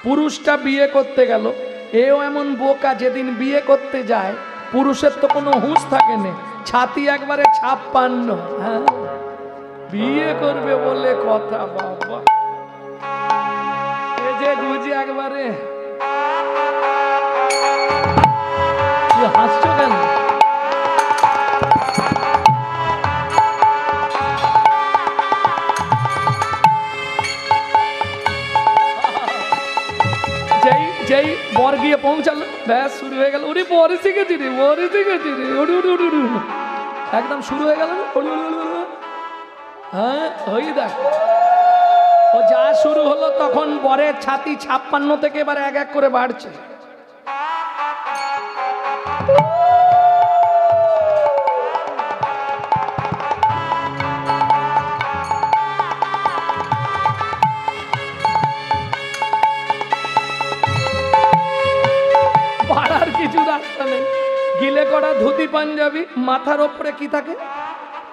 পুরুষটা বিয়ে করতে গেল, এও এমন বোকা, যেদিন বিয়ে করতে যায় পুরুষের তো কোনো হুঁশ থাকে না, ছাতি একবারে 56। হ্যাঁ, বিয়ে করবে বলে কথা। বাবা এ যে গুজি একবারে, হাসছো কেন? যেই বর গিয়ে পৌঁছালো, ব্যাস শুরু হয়ে গেল। ওরে বরে শিখেছি রে, বরে শিখেছি রে, একদম শুরু হয়ে গেল। হ্যাঁ ওই দেখ, ও যা শুরু হলো তখন বরের ছাতি 56 থেকে এবার এক এক করে বাড়ছে। বাড়ার কিছু রাস্তা নেই। গিলে করা ধুতি পাঞ্জাবি, মাথার ওপরে কি থাকে?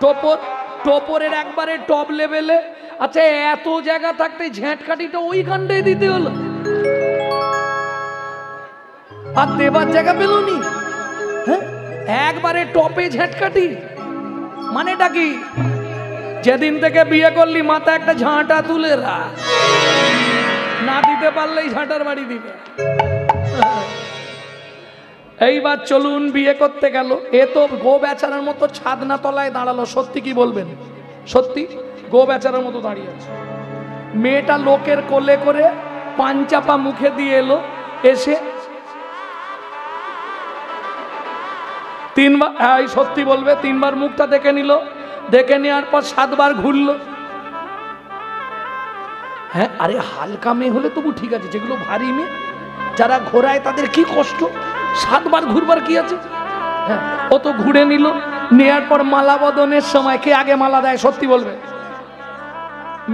টোপর। টোপরের একবারে টপ লেভেলে। আচ্ছা, এত জায়গা থাকতে ঝেঁটকাটিটা ওইখানটাই দিতে হলো, আর দেবার জায়গা পেল নি। হ্যাঁ, একবারে টপে ঝেঁটকাটি, মানেটা কি? যেদিন থেকে বিয়ে করলি মাথা একটা ঝাঁটা তুলে রাখ, না দিতে পারলেই ঝাঁটার বাড়ি দিবে। এইবার চলুন, বিয়ে করতে গেল, এ তো গো বেচারার মতো ছাদনা তলায় দাঁড়ালো। সত্যি কি বলবেন? সত্যি গো বেচারার মতো দাঁড়িয়ে আছে। মেয়েটা লোকের কোলে করে পাঞ্চাপা মুখে দিয়ে এলো, এসে 3 বার, হ্যাঁ সত্যি বলবে, 3 বার মুখটা দেখে নিল, দেখে নেওয়ার পর 7 বার ঘুরলো। হ্যাঁ, আরে হালকা মেয়ে হলে তবু ঠিক আছে, যেগুলো ভারী মেয়ে যারা ঘোরায় তাদের কি কষ্ট। 7 বার ঘুরবার কি আছে? হ্যাঁ, ও তো ঘুরে নিল। নেয়ার পর মালা বদনের সময় কে আগে মালা দেয়? সত্যি বলবে।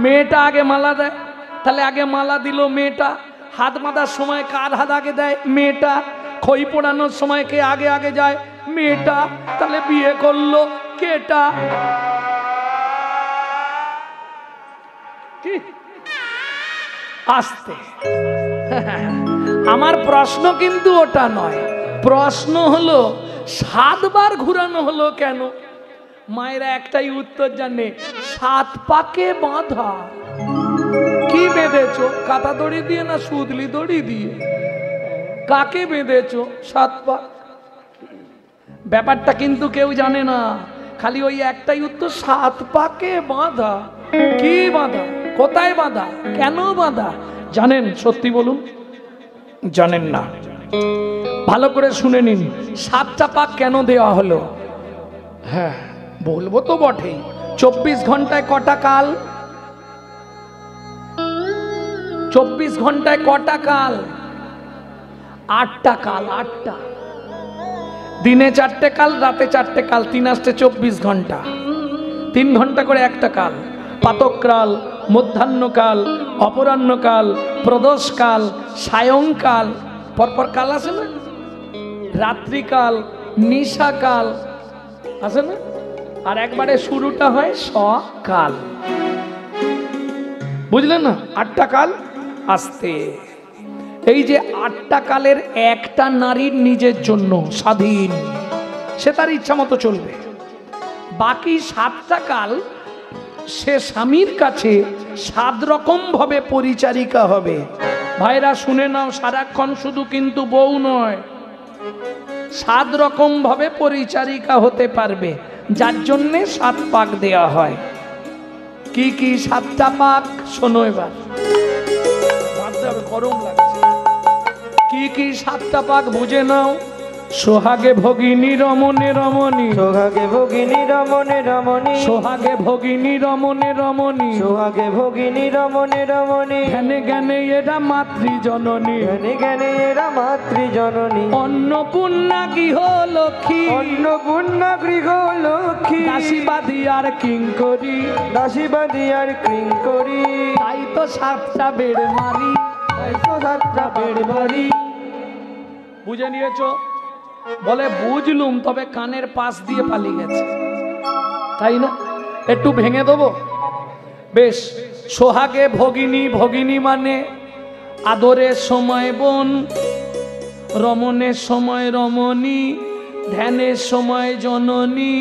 মেয়েটা আগে মালা দেয়। তাহলে আগে মালা দিল মেয়েটা। হাত বাঁধার সময় কার হাত আগে দেয়? মেয়েটা। খই পোড়ানোর সময় কে আগে আগে যায়? মেয়েটা। তাহলে বিয়ে করলো কেটা? কি আসতে? আমার প্রশ্ন কিন্তু ওটা নয়। প্রশ্ন হলো 7 বার ঘুরানো হলো কেন? মায়েরা একটাই উত্তর জানে, 7 পাকে বাঁধা। কি বেঁধেছো? কাঁথা দড়ি দিয়ে না সুতলি দড়ি দিয়ে? কাকে বেঁধেছো? 7 পাক। ব্যাপারটা কিন্তু কেউ জানে না, খালি ওই একটাই উত্তর, 7 পাকে বাঁধা। কি বাঁধা? কোথায় বাঁধা? কেন বাঁধা? জানেন? সত্যি বলুন, জানেন না? ভালো করে শুনে নিন, 7টা পাক কেন দেওয়া হলো? হ্যাঁ বলবো তো বটেই। 24 ঘন্টায় কটা কাল? 24 ঘন্টায় কটা কাল? 8টা কাল। 8টা। দিনে 4টে কাল, রাতে 4টে কাল, 3 আসতে 24 ঘন্টা। 3 ঘন্টা করে একটা কাল। প্রাতঃকাল, মধ্যাহ্নকাল, অপরাহ্নকাল, প্রদোষকাল, সায়ংকাল, পরপর কাল আছে না? রাত্রিকাল, নিশাকাল আছে না? আর একবারে শুরুটা হয় সকাল। বুঝলেন না? 8টা কাল আসতে। এই যে 8টা কালের একটা নারীর নিজের জন্য স্বাধীন, সে তার ইচ্ছা মতো চলবে। বাকি 7টা কাল সে স্বামীর কাছে 7 রকম ভাবে পরিচারিকা হবে। ভাইরা শুনে নাও, সারাক্ষণ শুধু কিন্তু বউ নয়, 7 রকম ভাবে পরিচারিকা হতে পারবে, যার জন্যে 7 পাক দেয়া হয়। কি কি 7টা পাক? শোনো এবার, ভাবতে হবে, গরম লাগছে। কি কি 7টা পাক বুঝে নাও। সোহাগে ভগিনী রমণে রমণী, সোহাগে ভগিনী রমণে রমণী, সোহাগে ভগিনী রমণে রমণী, সোহাগে ভগিনী রমণে রমণী, জ্ঞানে জ্ঞানে এরা মাতৃজননী, জ্ঞানে জ্ঞানে এরা মাতৃজননী, অন্নপূর্ণা গৃহ লক্ষ্মী, অন্নপূর্ণা গৃহ লক্ষ্মী, দাসীবাদী আর কিঙ্করী, দাসীবাদী আর কিঙ্করী। তাই তো 7টা বেড় মারি, তাই তো 7টা বেড় মারি। বুঝে নিয়েছো? বলে বুঝলুম, তবে কানের পাশ দিয়ে পালিয়ে গেছে। তাই না? একটু ভেঙে দেবো। বেশ, সোহাগে ভগিনী, ভগিনী মানে আদরের সময় বোন, রমণের সময় রমণী, ধ্যানের সময় জননী,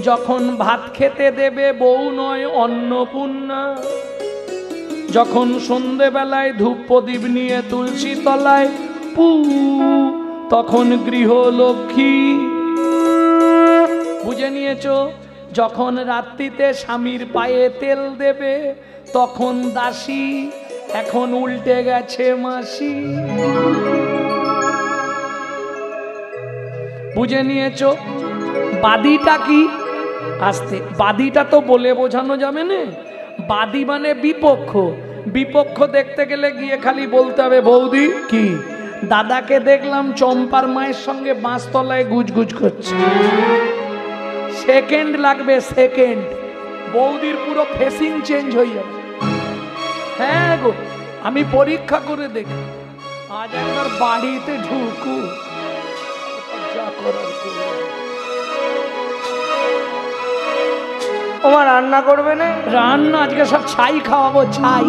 যখন ভাত খেতে দেবে বউ নয় অন্নপূর্ণা, যখন সন্ধেবেলায় ধূপ প্রদীপ নিয়ে তুলসী তলায় পু, তখন গৃহলক্ষ্মী। বুঝে নিয়েছো? যখন রাত্রিতে স্বামীর পায়ে তেল দেবে তখন দাসী, এখন উল্টে গেছে মাসি। বুঝে নিয়েছো? বাদীটা কি? আস্তে, বাদীটা তো বলে বোঝানো যাবে না। বাদী মানে বিপক্ষ। বিপক্ষ দেখতে গেলে গিয়ে খালি বলতে হবে বৌদি কি, দাদাকে দেখলাম চম্পার মায়ের সঙ্গে বাঁশতলায় গুজগুজ করছে। সেকেন্ড লাগবে, সেকেন্ড। বৌদির পুরো ফেসিং চেঞ্জ হয়ে যাবে। হ্যাঁ গো, আমি পরীক্ষা করে দেখি। আজ একবার বাড়িতে ঢুকু, যা করার করবো। ওমা রান্না করবে না? রান্না আজকে সব ছাই খাওয়াবো, ছাই।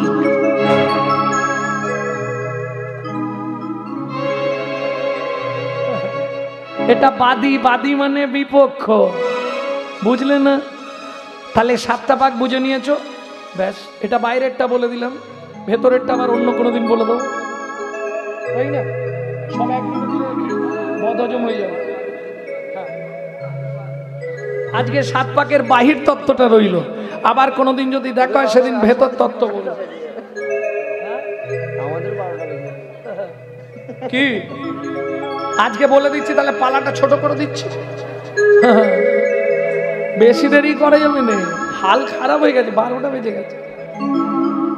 এটা বাদী, বাদী মানে বিপক্ষ। বুঝলে না? তাহলে 7টা পাক বুঝে নিয়েছো। ব্যাস, এটা বাইরেরটা বলে দিলাম, ভেতরেরটা আবার অন্য কোনো দিন বলে দেবো, তাই না? সব একদিনে দিলে বদহজম হয়ে যাবে। আজকে 7 পাকের বাহির তত্ত্বটা রইল, আবার কোনোদিন যদি দেখা হয় সেদিন ভেতর তত্ত্ব বলবো। কি আজকে বলে দিচ্ছি, তাহলে পালাটা ছোট করে দিচ্ছি। বেশি দেরি করে যাবে না, হাল খারাপ হয়ে গেছে, 12টা বেজে গেছে।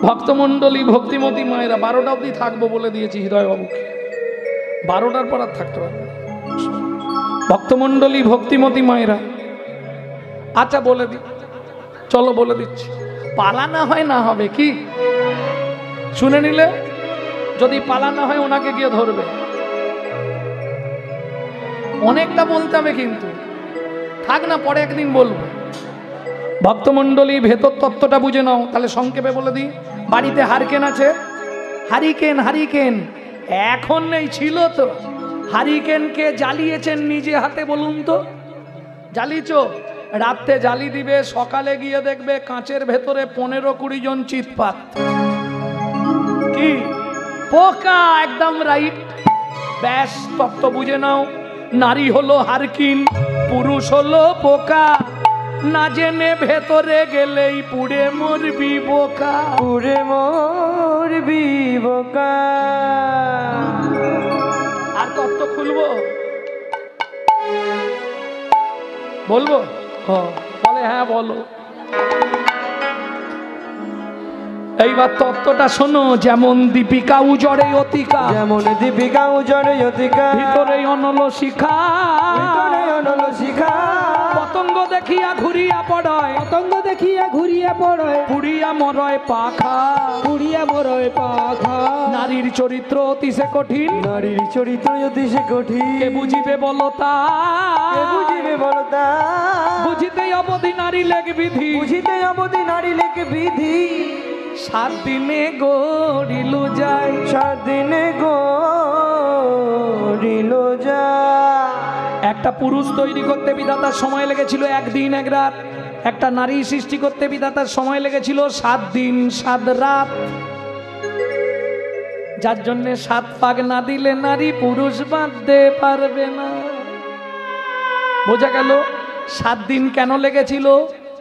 ভক্তমণ্ডলী, ভক্তিমতী মায়েরা, 12টা অবধি থাকবো বলে দিয়েছি হৃদয় বাবুকে, 12টার পর আর থাকতে পারবে। ভক্তমণ্ডলী, ভক্তিমতী মায়েরা, আচ্ছা বলে দি, চলো বলে দিচ্ছি। পালা না হয় না হবে কি, শুনে নিলে? যদি পালা না হয় ওনাকে গিয়ে ধরবে। অনেকটা বলতে হবে কিন্তু, থাক না, পরে একদিন বলবো। ভক্তমণ্ডলী, ভেতর তত্ত্বটা বুঝে নাও। তাহলে সংক্ষেপে বলে দিই। বাড়িতে হারিকেন আছে, হারিকেন, হারিকেন এখন নেই, ছিল তো। হারিকেনকে জ্বালিয়েছেন নিজে হাতে, বলুন তো? জ্বালিয়েছ? রাত্রে জ্বালি দিবে, সকালে গিয়ে দেখবে কাঁচের ভেতরে 15-20 জন চিৎপাত। কি পোকা, একদম রাইট। ব্যাস, তত্ত্ব বুঝে নাও। নারী হলো হারকিন, পুরুষ হলো পোকা, না জেনে ভেতরে গেলেই পুড়ে মরবি বোকা, পুড়ে মরবি বোকা। আর তত্ত্ব খুলবো, বলবো? বলে হ্যাঁ বলো। এইবার তত্ত্বটা শোনো। যেমন দীপিকা উজড়ে অতিকা, যেমন দীপিকা উজড়ে অতিকা, ভিতরে অনল শিখা, ভিতরে অনল শিখা। পতঙ্গ দেখিয়া ঘুরিয়া পড়য়, পতঙ্গ দেখিয়া ঘুরিয়া পড়য়, পুড়িয়া মরয় পাখা, পুড়িয়া মরয় পাখা। নারীর চরিত্র অতিশে কঠিন, নারীর চরিত্র অতি সে কঠিন, কে বুঝিবে বলো তা, কে বুঝিবে বলো তা। বুঝিতে অবধি নারী লেখ বিধি, বুঝিতে অবধি নারী লেখ বিধি। 7 দিনে গড়িল যায়, 7 দিনে গড়িল যায়। একটা পুরুষ তৈরি করতে বিধাতার সময় লেগেছিল 1 দিন 1 রাত। একটা নারী সৃষ্টি করতে বিধাতার সময় লেগেছিল 7 দিন 7 রাত। যার জন্য 7 পাক না দিলে নারী পুরুষ বাঁধতে পারবে না। বোঝা গেল? 7 দিন কেন লেগেছিল?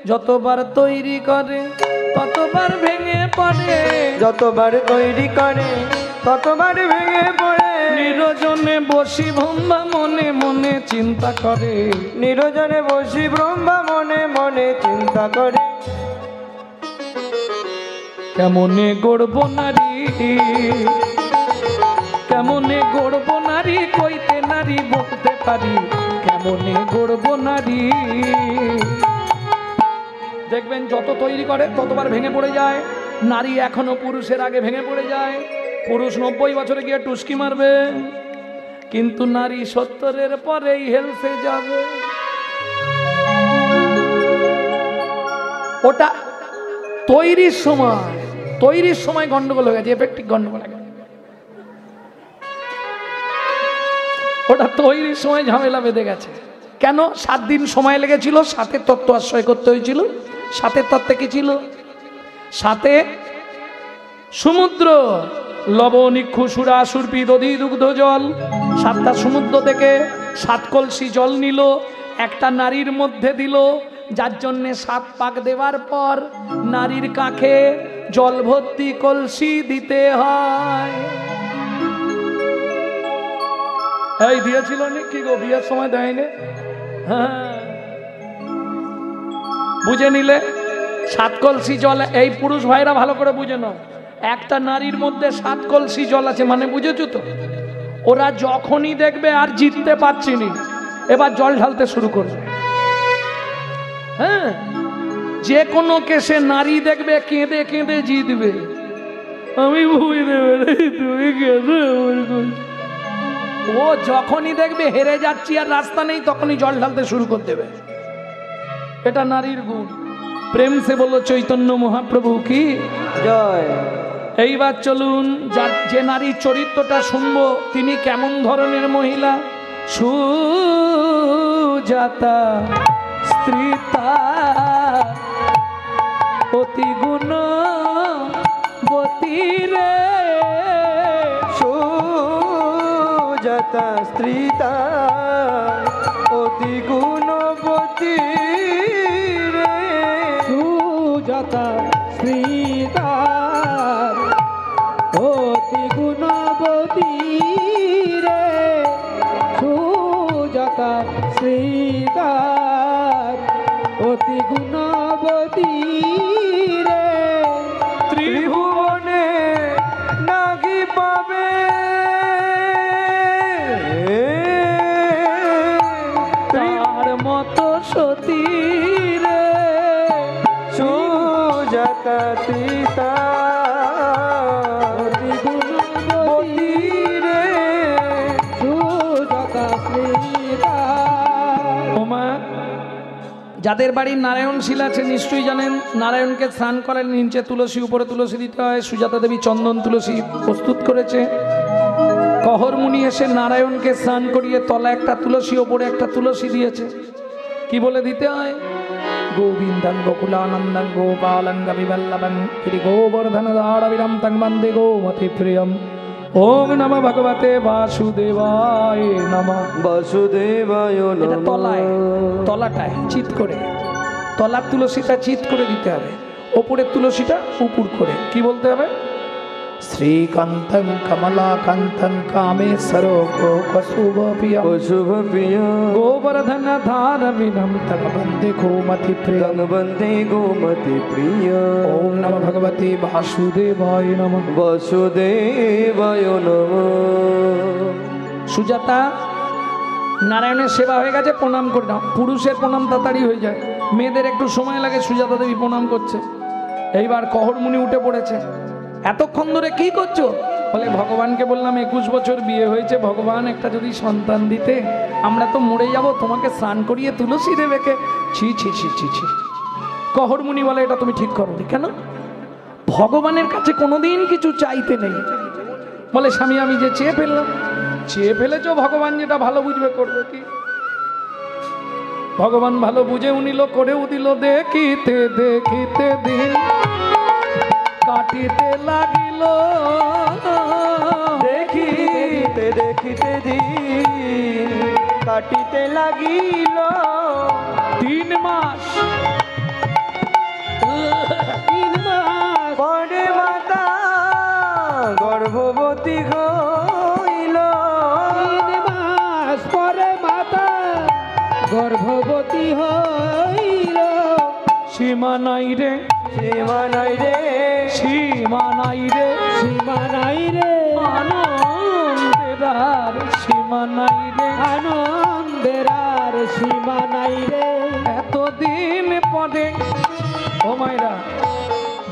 যতবার তৈরি করে ততবার ভেঙে পড়ে, যতবার তৈরি করে ততবার ভেঙে পড়ে। নিরজনে বসি ব্রহ্মা মনে মনে চিন্তা করে, নিরজনে বসি ব্রহ্মা মনে মনে চিন্তা করে। কেমনে গড়ব নারী, কেমনে গড়ব নারী, কইতে নারী বলতে পারি, কেমনে গড়ব নারী। দেখবেন যত তৈরি করে ততবার ভেঙে পড়ে যায়। নারী এখনো পুরুষের আগে ভেঙে পড়ে যায়। পুরুষ 90 বছরে গিয়ে টুসকি মারবে, কিন্তু নারী 70-এর পরেই হেলসে যাবে। ওটা তৈরির সময় গন্ডগোল হয়ে গেছে, এফেক্টিভ গন্ডগোল হয়ে গেছে। ওটা তৈরির সময় ঝামেলা বেঁধে গেছে। কেন? 7 দিন সময় লেগেছিল, সাথে তত্ত্ব আশ্রয় করতে হয়েছিল। সাথের তত্ত্বে কি ছিল? সাথে সমুদ্র, লবণ, ইক্ষু, সুরা, সুরপি, দধি, দুগ্ধ, জল, 7টা সমুদ্র থেকে 7 কলসি জল নিল, একটা নারীর মধ্যে দিল, যার জন্যে 7 পাক দেওয়ার পর নারীর কাঁখে জল ভর্তি কলসি দিতে হয়। এই দিয়েছিল নাকি গো? বিয়ের সময় দেয়নি? হ্যাঁ, বুঝে নিলে 7 কলসি জল। এই পুরুষ ভাইরা ভালো করে বুঝে নাও, একটা নারীর মধ্যে 7 কলসি জল আছে, মানে বুঝেছো তো? ওরা যখনই দেখবে আর জিততে পারছিনি, এবার জল ঢালতে শুরু করবে। হ্যাঁ, যে কোনো কেসে নারী দেখবে কেঁদে কেঁদে জিতবে। আমি ভুল দেবে, তুমি কেঁদে। ও যখনই দেখবে হেরে যাচ্ছি আর রাস্তা নেই, তখনই জল ঢালতে শুরু করে দেবে। এটা নারীর গুণ। প্রেম সে বলো চৈতন্য মহাপ্রভু কি জয়। এইবার চলুন, যে নারীর চরিত্রটা শুনবো তিনি কেমন ধরনের মহিলা। সুজাতা স্ত্রীতা অতি গুণবতী রে, সুজাতা স্ত্রীতা অতি গুণবতী রে, সুজাতা স্ত্রীতা অতি গুণবতী রে, সুজাতা স্ত্রীতা অতি গুণবতী রে, ত্রিভুবনে নাগি পাবে তার মতো সতী রে, সুজাতা স্ত্রীতা অতি গুণবতী রে, সুজাতা স্ত্রীতা। ওমা, যাদের বাড়ির নারায়ণ শিল আছে নিশ্চয়ই জানেন, নারায়ণকে স্নান করেন, নিচে তুলসী, উপরে তুলসী দিতে হয়। সুজাতা দেবী চন্দন তুলসী প্রস্তুত করেছে। কহর মুনি এসে নারায়ণকে স্নান করিয়ে তলা একটা তুলসী, ওপরে একটা তুলসী দিয়েছে। কি বলে দিতে হয়? গোবিন্দং গোকুলানন্দং গোপালং বিবল্লভং শ্রী গোবর্ধন ধারবিরম তং বন্দে গোমতি প্রিয়ম। ওম নমঃ ভগবতে বাসুদেবায় নমঃ। বাসুদেবায় এটা নমঃ। তলাটায় চিত করে, তলার তুলসীটা চিত করে দিতে হবে, ওপরের তুলসীটা উপুর করে। কি বলতে হবে? শ্রীকান্তং কমলাকান্তং কামেশ্বর গোপশুভপ্রিয় শুভ প্রিয় গোবর্ধন ধারবিরম তং বন্দে গোমতি প্রিয়ম। বন্দে গোমতি প্রিয়। ওম নমঃ ভগবতে বাসুদেবায় নমঃ। বাসুদেবায় নমঃ। সুজাতা, নারায়ণের সেবা হয়ে গেছে, প্রণাম করে নাও। পুরুষের প্রণাম তাড়াতাড়ি হয়ে যায়, মেয়েদের একটু সময় লাগে। সুজাতা দেবী প্রণাম করছে। এইবার কহর মুনি উঠে পড়েছে। এতক্ষণ ধরে কি করছো? বলে ভগবানকে বললাম 21 বছর বিয়ে হয়েছে, ভগবান একটা যদি সন্তান দিতে, আমরা তো মরে যাব, তোমাকে স্নান করিয়ে তুলসী দেবে কে? ছি ছি ছি ছি ছি। কহর মুনি বলে এটা তুমি ঠিক করো। কেন? ভগবানের কাছে কোনোদিন কিছু চাইতে নেই। বলে স্বামী আমি যে চেয়ে ফেললাম। চেয়ে ফেলেছ, ভগবান যেটা ভালো বুঝবে করবে কি? ভগবান ভালো বুঝেও নিল, করেও দিল। দেখিতে দেখিতে দিন কাটিতে লাগিল, দেখিতে দেখিতে দিন কাটিতে লাগিল। 3 মাস পরে মাতা গর্ভবতী হইল। 3 মাস পরে মাতা গর্ভবতী হইল। সীমা নাই রে, সীমা নাই রে, সীমা নাই রে, সীমা নাই রে, আনন্দের আর সীমা নাই রে, আনন্দের আর সীমা নাই রে। এতদিন পরে। ও মায়েরা,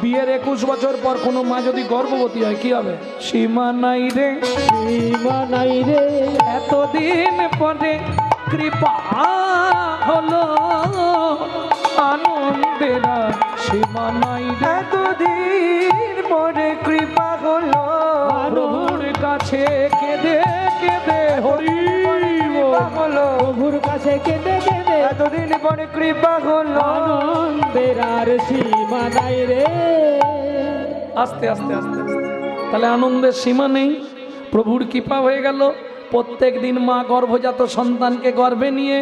বিয়ের 21 বছর পর কোনো মা যদি গর্ভবতী হয় কি হবে? সীমা নাই রে, সীমা নাই রে, এতদিন পরে কৃপা হলো, আনন্দের সীমা নাই রে। এতদিন পরে কৃপা হলো প্রভুর কাছে কেঁদে কেঁদে হরি কৃপা হলো প্রভুর কাছে কেঁদে কেঁদে এতদিন পরে কৃপা হলো আনন্দের আর সীমা নাই রে। আস্তে আস্তে আস্তে আস্তে তাহলে আনন্দের সীমা নেই। প্রভুর কৃপা হয়ে গেল। প্রত্যেক দিন মা গর্ভজাত সন্তানকে গর্ভে নিয়ে,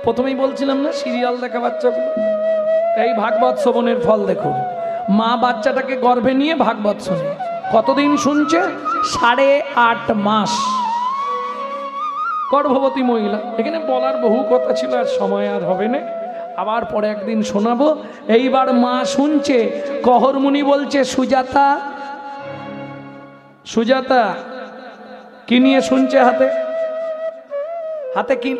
প্রথমেই বলছিলাম না সিরিয়াল দেখা বাচ্চাগুলো, এই ভাগবত শ্রবণের ফল দেখুন। মা বাচ্চাটাকে গর্ভে নিয়ে ভাগবত শোনে। কতদিন শুনছে? 8.5 মাস। গর্ভবতী মহিলা। এখানে বলার বহু কথা ছিল, আর সময় আর হবে না, আবার পরে একদিন শোনাবো। এইবার মা শুনছে, কহরমুনি বলছে, সুজাতা সুজাতা, কি নিয়ে শুনছে হাতে? হাতে কি?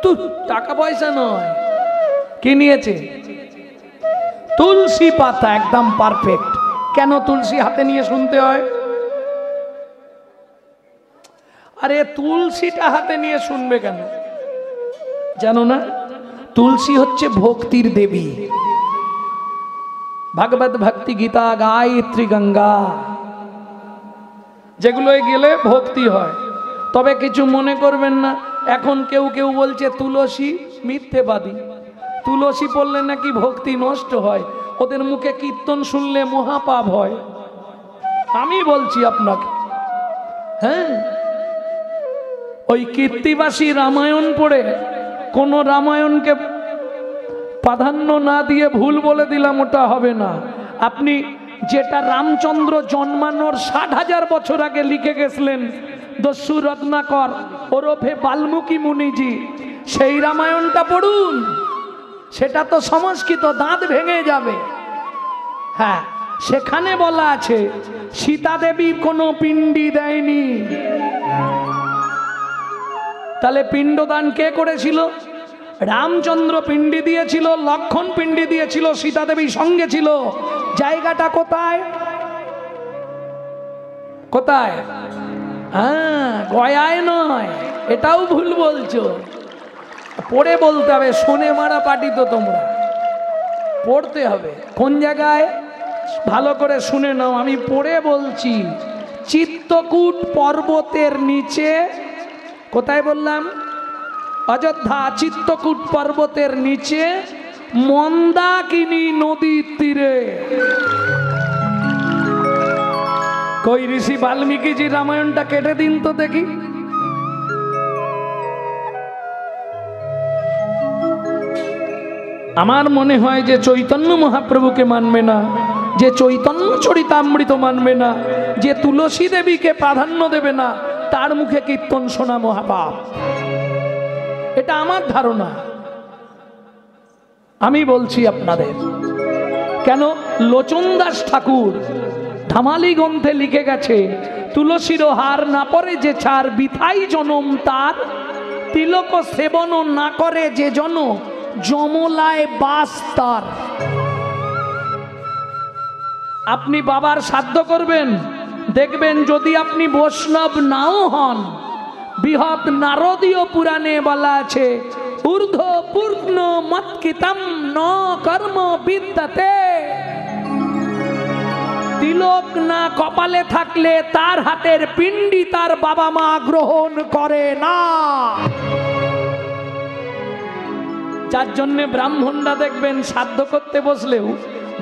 তুই টাকা পয়সা নয়, কি নিয়েছে? তুলসী পাতা। একদম পারফেক্ট। কেন তুলসী হাতে নিয়ে শুনতে হয়? আরে তুলসীটা হাতে নিয়ে শুনবে কেন জানো না? তুলসী হচ্ছে ভক্তির দেবী। ভাগবত ভক্তি গীতা গায়ত্রী গঙ্গা, যেগুলোয় গেলে ভক্তি হয়। তবে কিছু মনে করবেন না, এখন কেউ কেউ বলছে তুলসী মিথ্যেবাদী, তুলসী পড়লে নাকি ভক্তি নষ্ট হয়, ওদের মুখে কীর্তন শুনলে মহাপাপ হয়। আমি বলছি আপনাকে, হ্যাঁ, ওই কীর্তিবাসী রামায়ণ পড়ে কোন রামায়ণকে প্রাধান্য না দিয়ে ভুল বলে দিলাম, ওটা হবে না। আপনি যেটা রামচন্দ্র জন্মানোর 60,000 বছর আগে লিখে গেছিলেন দস্যু রত্নাকর ওরফে বাল্মীকি মুনিজি, সেই রামায়ণটা পড়ুন। সেটা তো সংস্কৃত, দাঁত ভেঙে যাবে। হ্যাঁ, সেখানে বলা আছে সীতা দেবী কোনো পিণ্ডি দেয়নি। তাহলে পিণ্ডদান কে করেছিল? রামচন্দ্র পিণ্ডি দিয়েছিল, লক্ষণ পিণ্ডি দিয়েছিল, সীতা দেবী সঙ্গে ছিল। জায়গাটা কোথায়? কোথায়? হ্যাঁ, গয়ায় নয়। এটাও ভুল বলছো, পড়ে বলতে হবে। শুনে মারা পাটি তো তোমরা, পড়তে হবে। কোন জায়গায়? ভালো করে শুনে নাও, আমি পড়ে বলছি। চিত্তকূট পর্বতের নিচে, কোথায় বললাম? অযোধ্যা। চিত্তকূট পর্বতের নিচে মন্দাকিনী নদীর তীরে। কই ঋষি বাল্মীকিজি রামায়ণটা কেটে দিন তো দেখি। আমার মনে হয় যে চৈতন্য মহাপ্রভুকে মানবে না, যে চৈতন্য চরিতামৃত মানবে না, যে তুলসী দেবীকে প্রাধান্য দেবে না, তার মুখে কীর্তন শোনা মহাপাপ। এটা আমার ধারণা, আমি বলছি আপনাদের। কেন? লোচন দাস ঠাকুর ধামালি গ্রন্থে লিখে গেছে, তুলসীর হার না পরে যে ছাড় বিথাই জনম তার, তিলক সেবন না করে যে জন যমলায় বাস তার। আপনি বাবার শ্রাদ্ধ করবেন, দেখবেন যদি আপনি বৈষ্ণব নাও হন, বৃহৎ নারদীয় পুরাণে বলা আছে, ঊর্ধ্ব পূর্ণ মৎকিতম ন কর্ম বিদ্যতে। তিলক না কপালে থাকলে তার হাতের পিণ্ডি তার বাবা মা গ্রহণ করে না। যার জন্য ব্রাহ্মণরা দেখবেন শ্রাদ্ধ করতে বসলেও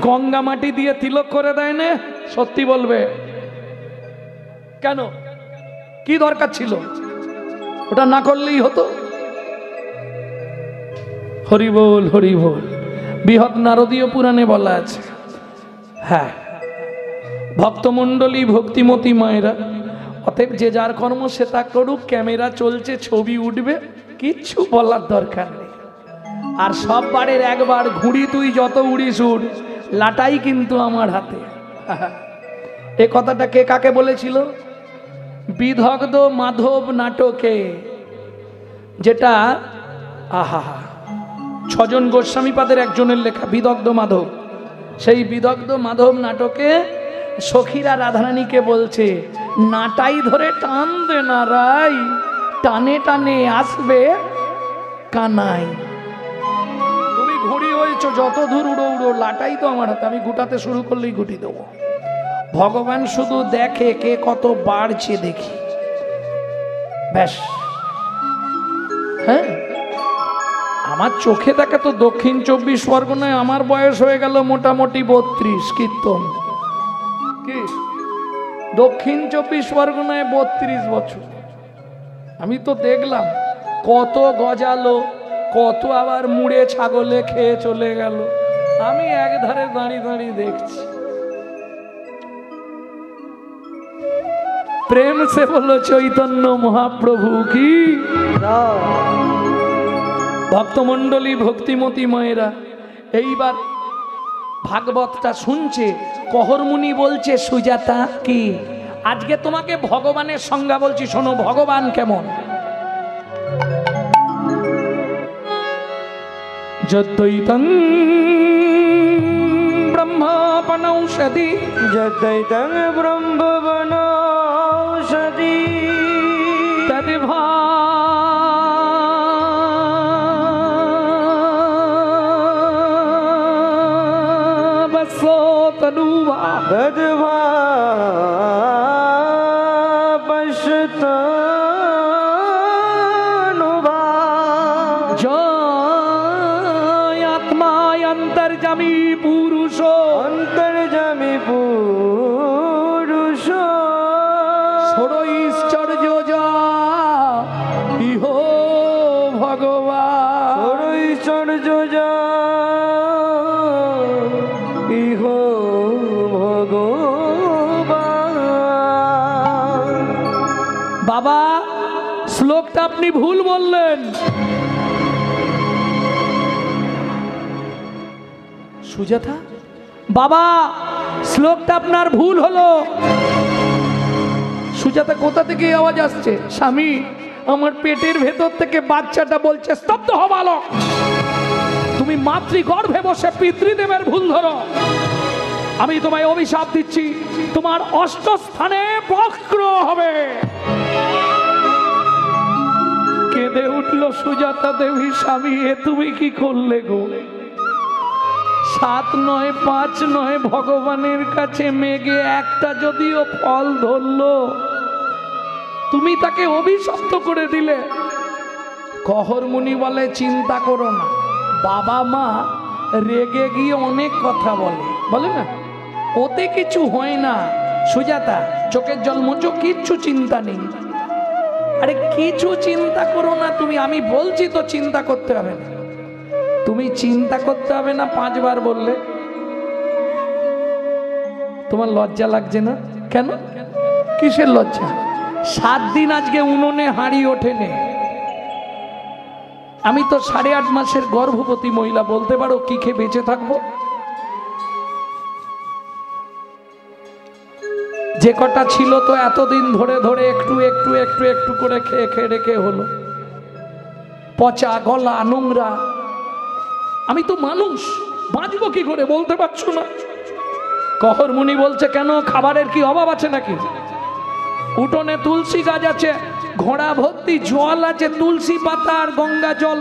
গঙ্গা মাটি দিয়ে তিলক করে দেয় না। সত্যি বলবে কেন? কি দরকার ছিল? ওটা না করলেই হতো। হরি বল, হরি বল। বৃহৎ নারদীয় পুরাণে বলা আছে। হ্যাঁ, ভক্তমণ্ডলী ভক্তিমতী মায়েরা, অতএব যে যার কর্ম সে তা করুক। ক্যামেরা চলছে, ছবি উঠবে, কিচ্ছু বলার দরকার নেই। আর সব বারের একবার ঘুড়ি তুই যত উড়িস উড়, লাটাই কিন্তু আমার হাতে। এ কথাটা কে কাকে বলেছিল? বিদগ্ধ মাধব নাটকে, যেটা আহা 6 গোস্বামীপাদের একজনের লেখা, বিদগ্ধ মাধব। সেই বিদগ্ধ মাধব নাটকে সখীরা রাধারানীকে বলছে, নাটাই ধরে টান দে না রাই, টানে টানে আসবে কানাই। তুমি ঘুড়ি বুড়ি হয়েছ, যত দূর উড়ো উড়ো, লাটাই তো আমার হাতে, আমি গুটাতে শুরু করলেই গুটি দেবো। ভগবান শুধু দেখে কে কত বাড়ছে দেখি, ব্যাস। হ্যাঁ, আমার চোখে দেখে তো দক্ষিণ 24 পরগনায় আমার বয়স হয়ে গেল মোটামুটি 32। কীর্তন কি দক্ষিণ 24 পরগনায় 32 বছর। আমি তো দেখলাম কত গজালো, কত আবার মুড়ে ছাগলে খেয়ে চলে গেল, আমি একধারে দাঁড়িয়ে দাঁড়িয়ে দেখছি। প্রেম সে বলো চৈতন্য মহাপ্রভু কি। ভক্তমণ্ডলী, ভক্তিমতী মায়েরা, এইবার ভাগবতটা শুনছে। কহরমুনি বলছে, সুজাতা কি, আজকে তোমাকে ভগবানের সংজ্ঞা বলছি, শোনো ভগবান কেমন। যদ্বৈতং ব্রহ্মবনৌষধি, যদ্বৈতং ব্রহ্মবনৌষধি, অন্তর্যামী পুরুষ, অন্তর্যামী পুরুষ, ষড়ৈশ্বর্য যা ইহ ভগবান, ষড়ৈশ্বর্য যা ইহ ভগবান। বাবা, শ্লোকটা আপনি ভুল বললেন। সুজাতা, বাবা শ্লোকটা আপনার ভুল হলো। সুজাতা, কোথা থেকে এই আওয়াজ আসছে? স্বামী, আমার পেটের ভেতর থেকে বাচ্চাটা বলছে, স্তব্ধ হ বালক, তুমি মাতৃগর্ভে বসে পিতৃদেবের ভুল ধরো। আমি তোমায় অভিশাপ দিচ্ছি, তোমার 8 স্থানে বক্র হবে। কেঁদে উঠল সুজাতা দেবী, স্বামী এ তুমি কি করলে গো? 7 নয় 5 নয়, ভগবানের কাছে মেঘে একটা যদিও ফল ধরলো, তুমি তাকে অভিশপ্ত করে দিলে। কহরমুনি বলে, চিন্তা করো না, বাবা মা রেগে গিয়ে অনেক কথা বলে না, ওতে কিছু হয় না। সুজাতা, চোখের জল মুছো, কিচ্ছু চিন্তা নেই। আরে কিছু চিন্তা করো না তুমি, আমি বলছি তো চিন্তা করতে হবে না। তুমি চিন্তা করতে হবে না 5 বার বললে। তোমার লজ্জা লাগছে না? কেন, কিসের লজ্জা? 7 দিন আজকে উনুনে হাঁড়ি ওঠেনে। আমি তো 8.5 মাসের গর্ভবতী মহিলা, বলতে পারো কি খেয়ে বেঁচে থাকবো? যে কটা ছিল তো এতদিন ধরে ধরে একটু একটু একটু একটু করে খেয়ে খেয়ে রেখে হলো, পচা গলা, নোংরা। আমি তো মানুষ, বাঁচবো কি করে বলতে পারছো না? কহরমুনি বলছে, কেন খাবারের কি অভাব আছে নাকি? উঠোনে তুলসী গাছ আছে, ঘোড়া ভর্তি জল আছে, তুলসী পাতা আর গঙ্গা জল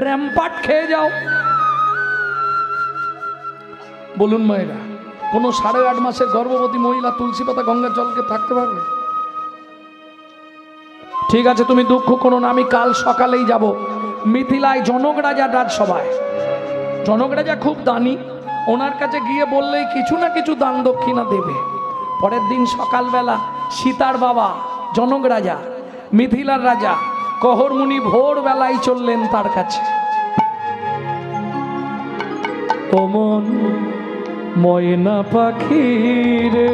র্যাম্পাট খেয়ে যাও। বলুন মায়েরা, কোনো 8.5 মাসের গর্ভবতী মহিলা তুলসী পাতা গঙ্গার জলকে থাকতে পারবে? ঠিক আছে, তুমি দুঃখ করো না, আমি কাল সকালেই যাব মিথিলায় জনক রাজার রাজসভায়। জনক রাজা খুব দানি, ওনার কাছে গিয়ে বললেই কিছু না কিছু দান দক্ষিণা দেবে। পরের দিন সকালবেলা সীতার বাবা জনক রাজা, মিথিলার রাজা কহরমুনি ভোরবেলায় চললেন তার কাছে। ওমন ময়না পাখি রে,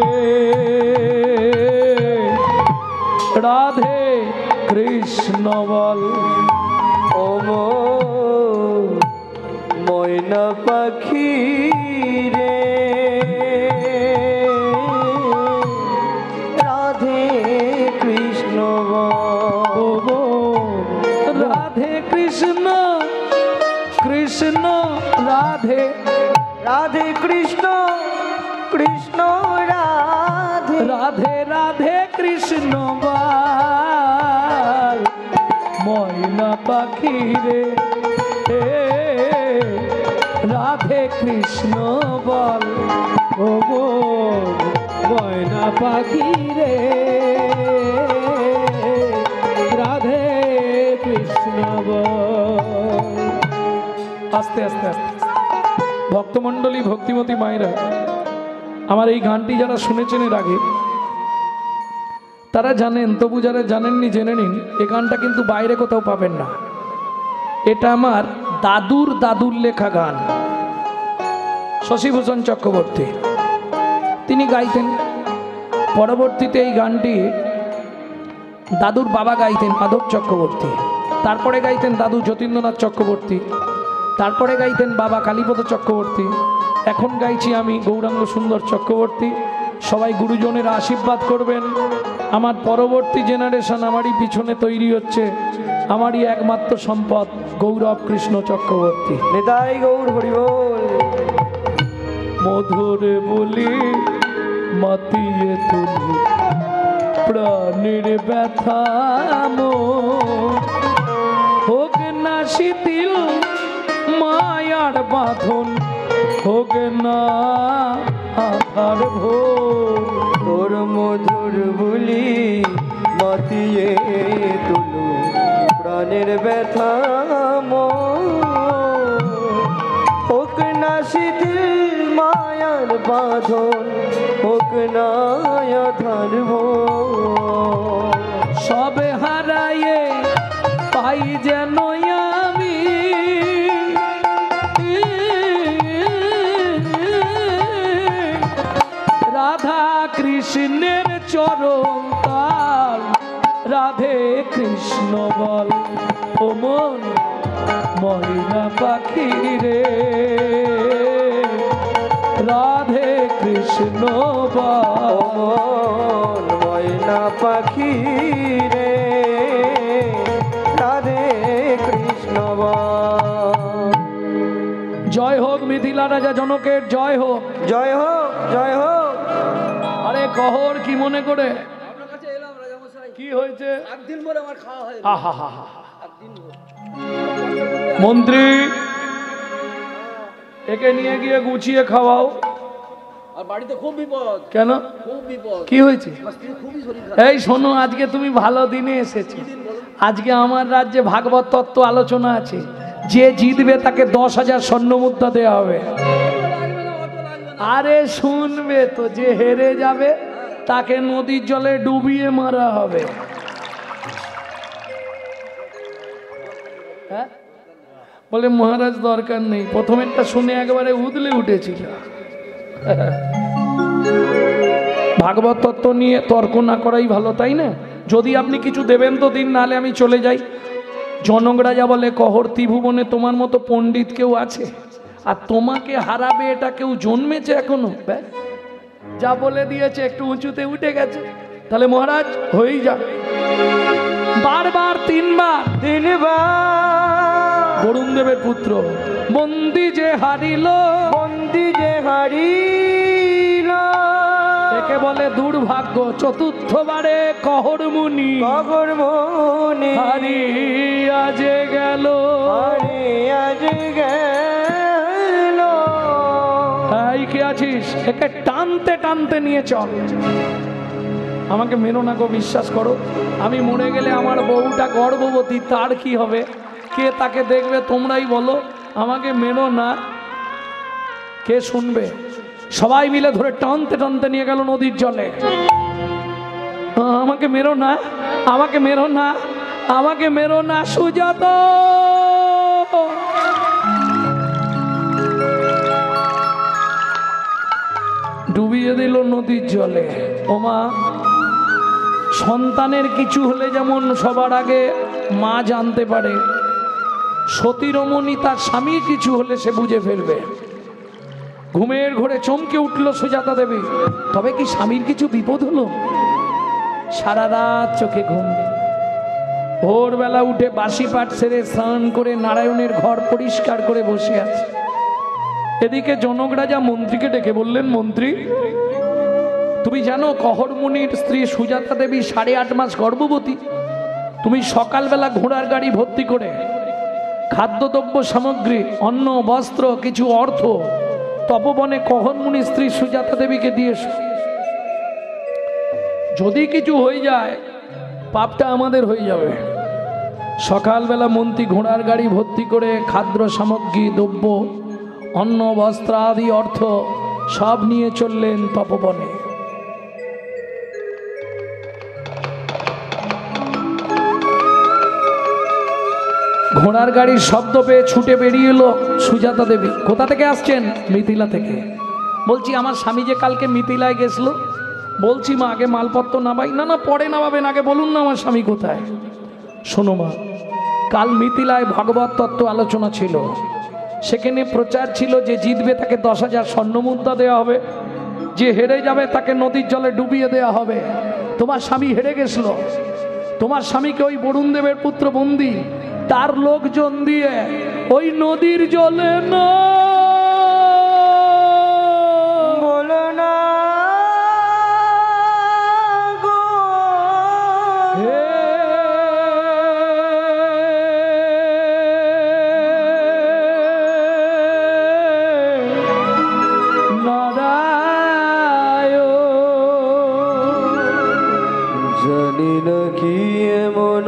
রাধে কৃষ্ণ বল। ওমন ময়না পাখি রে, রাধে কৃষ্ণ বল। রাধে কৃষ্ণ কৃষ্ণ রাধে, রাধে কৃষ্ণ কৃষ্ণ রাধে, রাধে রাধে কৃষ্ণ বল। ময়না পাখি রে, রাধে কৃষ্ণ বল, ও মোর ময়না পাখি রে, রাধে কৃষ্ণ বল। আস্তে আস্তে আস্তে ভক্তমণ্ডলী, ভক্তিমতী মায়েরা, আমার এই গানটি যারা শুনেছেন এর আগে তারা জানেন, তবু যারা জানেননি জেনে নিন, এই গানটা কিন্তু বাইরে কোথাও পাবেন না। এটা আমার দাদুর দাদুর লেখা গান। শশীভূষণ চক্রবর্তী তিনি গাইতেন। পরবর্তীতে এই গানটি দাদুর বাবা গাইতেন মাধব চক্রবর্তী, তারপরে গাইতেন দাদু যতীন্দ্রনাথ চক্রবর্তী, তারপরে গাইতেন বাবা কালীপদ চক্রবর্তী, এখন গাইছি আমি গৌরাঙ্গ সুন্দর চক্রবর্তী। সবাই গুরুজনের আশীর্বাদ করবেন। আমার পরবর্তী জেনারেশন আমারই পিছনে তৈরি হচ্ছে, আমারই একমাত্র সম্পদ গৌরব কৃষ্ণ চক্রবর্তী। নিতাই গৌর হরি বল। মধুর বলি মাতিয়ে তুলি প্রাণের ব্যথা হোক না শিথিল মায়ার বাঁধন, হোক না আধার ভোর। তোর মধুর বুলি মাতিয়ে তুলো প্রাণের ব্যথা হোক না শিথিল মায়ার বাঁধন, হোক না আধার ভোর। সবে হারায়ে পাই যেন আমি রাধা কৃষ্ণের চরণ তাল, রাধে কৃষ্ণ বল, ও মন ময়না পাখি রে, রাধে কৃষ্ণ বল। মন ময়না পাখি রে, রাধে কৃষ্ণ বল। জয় হোক মিথিলা রাজা জনকের, জয় হোক, জয় হোক, জয় হোক। আরে কহর কি মনে করে কি হয়েছে? আহাহাহা। মন্ত্রী একে নিয়ে গিয়ে গুছিয়ে খাওয়াও। আর বাড়িতে খুব বিপদ, কেন? খুব বিপদ। কি হয়েছে? খুবই শরীর খারাপ। এই শোনো, আজকে তুমি ভালো দিনে এসেছো। আজকে আমার রাজ্যে ভাগবত তত্ত্ব আলোচনা আছে। যে জিতবে তাকে 10,000 স্বর্ণ মুদ্রা দেওয়া হবে। আরে শুনবে তো, যে হেরে যাবে তাকে নদীর জলে ডুবিয়ে মারা হবে। হ্যাঁ বলে মহারাজ দরকার নেই, প্রথমেরটা শুনে একেবারে উদলে উঠেছিল। ভাগবত তত্ত্ব নিয়ে তর্ক না করাই ভালো, তাই না? যদি আপনি কিছু দেবেন তো দিন, নাহলে আমি চলে যাই। জনক রাজা বলে, কহর ত্রিভুবনে তোমার মতো পণ্ডিত কেউ আছে? আর তোমাকে হারাবে এটা কেউ জন্মেছে এখনো? যা বলে দিয়েছে, একটু উঁচুতে উঠে গেছে। তাহলে মহারাজ হয়েই যা। বারবার তিনবার বরুণ দেবের পুত্র বন্দি যে হারিল, বন্দি যে হারিল, একে বলে দুর্ভাগ্য। চতুর্থবারে কহর মুনি, কহর মুনি হারিয়া যে গেল, হারিয়া যে গেল। এই কে আছিস? একে টানতে টানতে নিয়ে চল। আমাকে মেনো না গো, বিশ্বাস করো, আমি মরে গেলে আমার বউটা গর্ভবতী, তার কি হবে? কে তাকে দেখবে? তোমরাই বলো। আমাকে মেনো না, কে শুনবে? সবাই মিলে ধরে টানতে টানতে নিয়ে গেল নদীর জলে। আমাকে মেরো না, আমাকে মেরো না, আমাকে মেরো না সুজাত। ডুবিয়ে দিল নদীর জলে। ওমা, সন্তানের কিছু হলে যেমন সবার আগে মা জানতে পারে, সতী রমণী তার স্বামীর কিছু হলে সে বুঝে ফেলবে। ঘুমের ঘোরে চমকে উঠল সুজাতা দেবী। তবে কি স্বামীর কিছু বিপদ হলো? সারা রাত চোখে ঘুম। ভোরবেলা উঠে বাসি পাট সেরে স্নান করে নারায়ণের ঘর পরিষ্কার করে বসে আছে। এদিকে জনক রাজা মন্ত্রীকে ডেকে বললেন, মন্ত্রী তুমি জানো কহর মুনির স্ত্রী সুজাতা দেবী 8.5 মাস গর্ভবতী। তুমি সকালবেলা ঘোড়ার গাড়ি ভর্তি করে খাদ্যদ্রব্য সামগ্রী, অন্ন, বস্ত্র, কিছু অর্থ তপবনে কখন মুনি স্ত্রী সুজাতা দেবীকে দিয়েছ। যদি কিছু হয়ে যায় পাপটা আমাদের হয়ে যাবে। সকালবেলা মন্ত্রী ঘোড়ার গাড়ি ভর্তি করে খাদ্য সামগ্রী, দ্রব্য, অন্ন, বস্ত্র আদি অর্থ সব নিয়ে চললেন তপবনে। ঘোড়ার গাড়ির শব্দ পেয়ে ছুটে বেরিয়ে এলো সুজাতা দেবী। কোথা থেকে আসছেন? মিথিলা থেকে। বলছি আমার স্বামী যে কালকে মিথিলায় গেছিল। বলছি মা আগে মালপত্র নামাই। না না পরে নামাবেন, আগে বলুন না আমার স্বামী কোথায়। শোনো মা, কাল মিথিলায় ভগবত তত্ত্ব আলোচনা ছিল। সেখানে প্রচার ছিল যে জিতবে তাকে 10,000 স্বর্ণমুদ্রা দেওয়া হবে, যে হেরে যাবে তাকে নদীর জলে ডুবিয়ে দেওয়া হবে। তোমার স্বামী হেরে গেছিল। তোমার স্বামীকে ওই বরুণ দেবের পুত্র বন্দী তার লোকজন দিয়ে ওই নদীর জলে না বলো না গো, জানি না কি এমন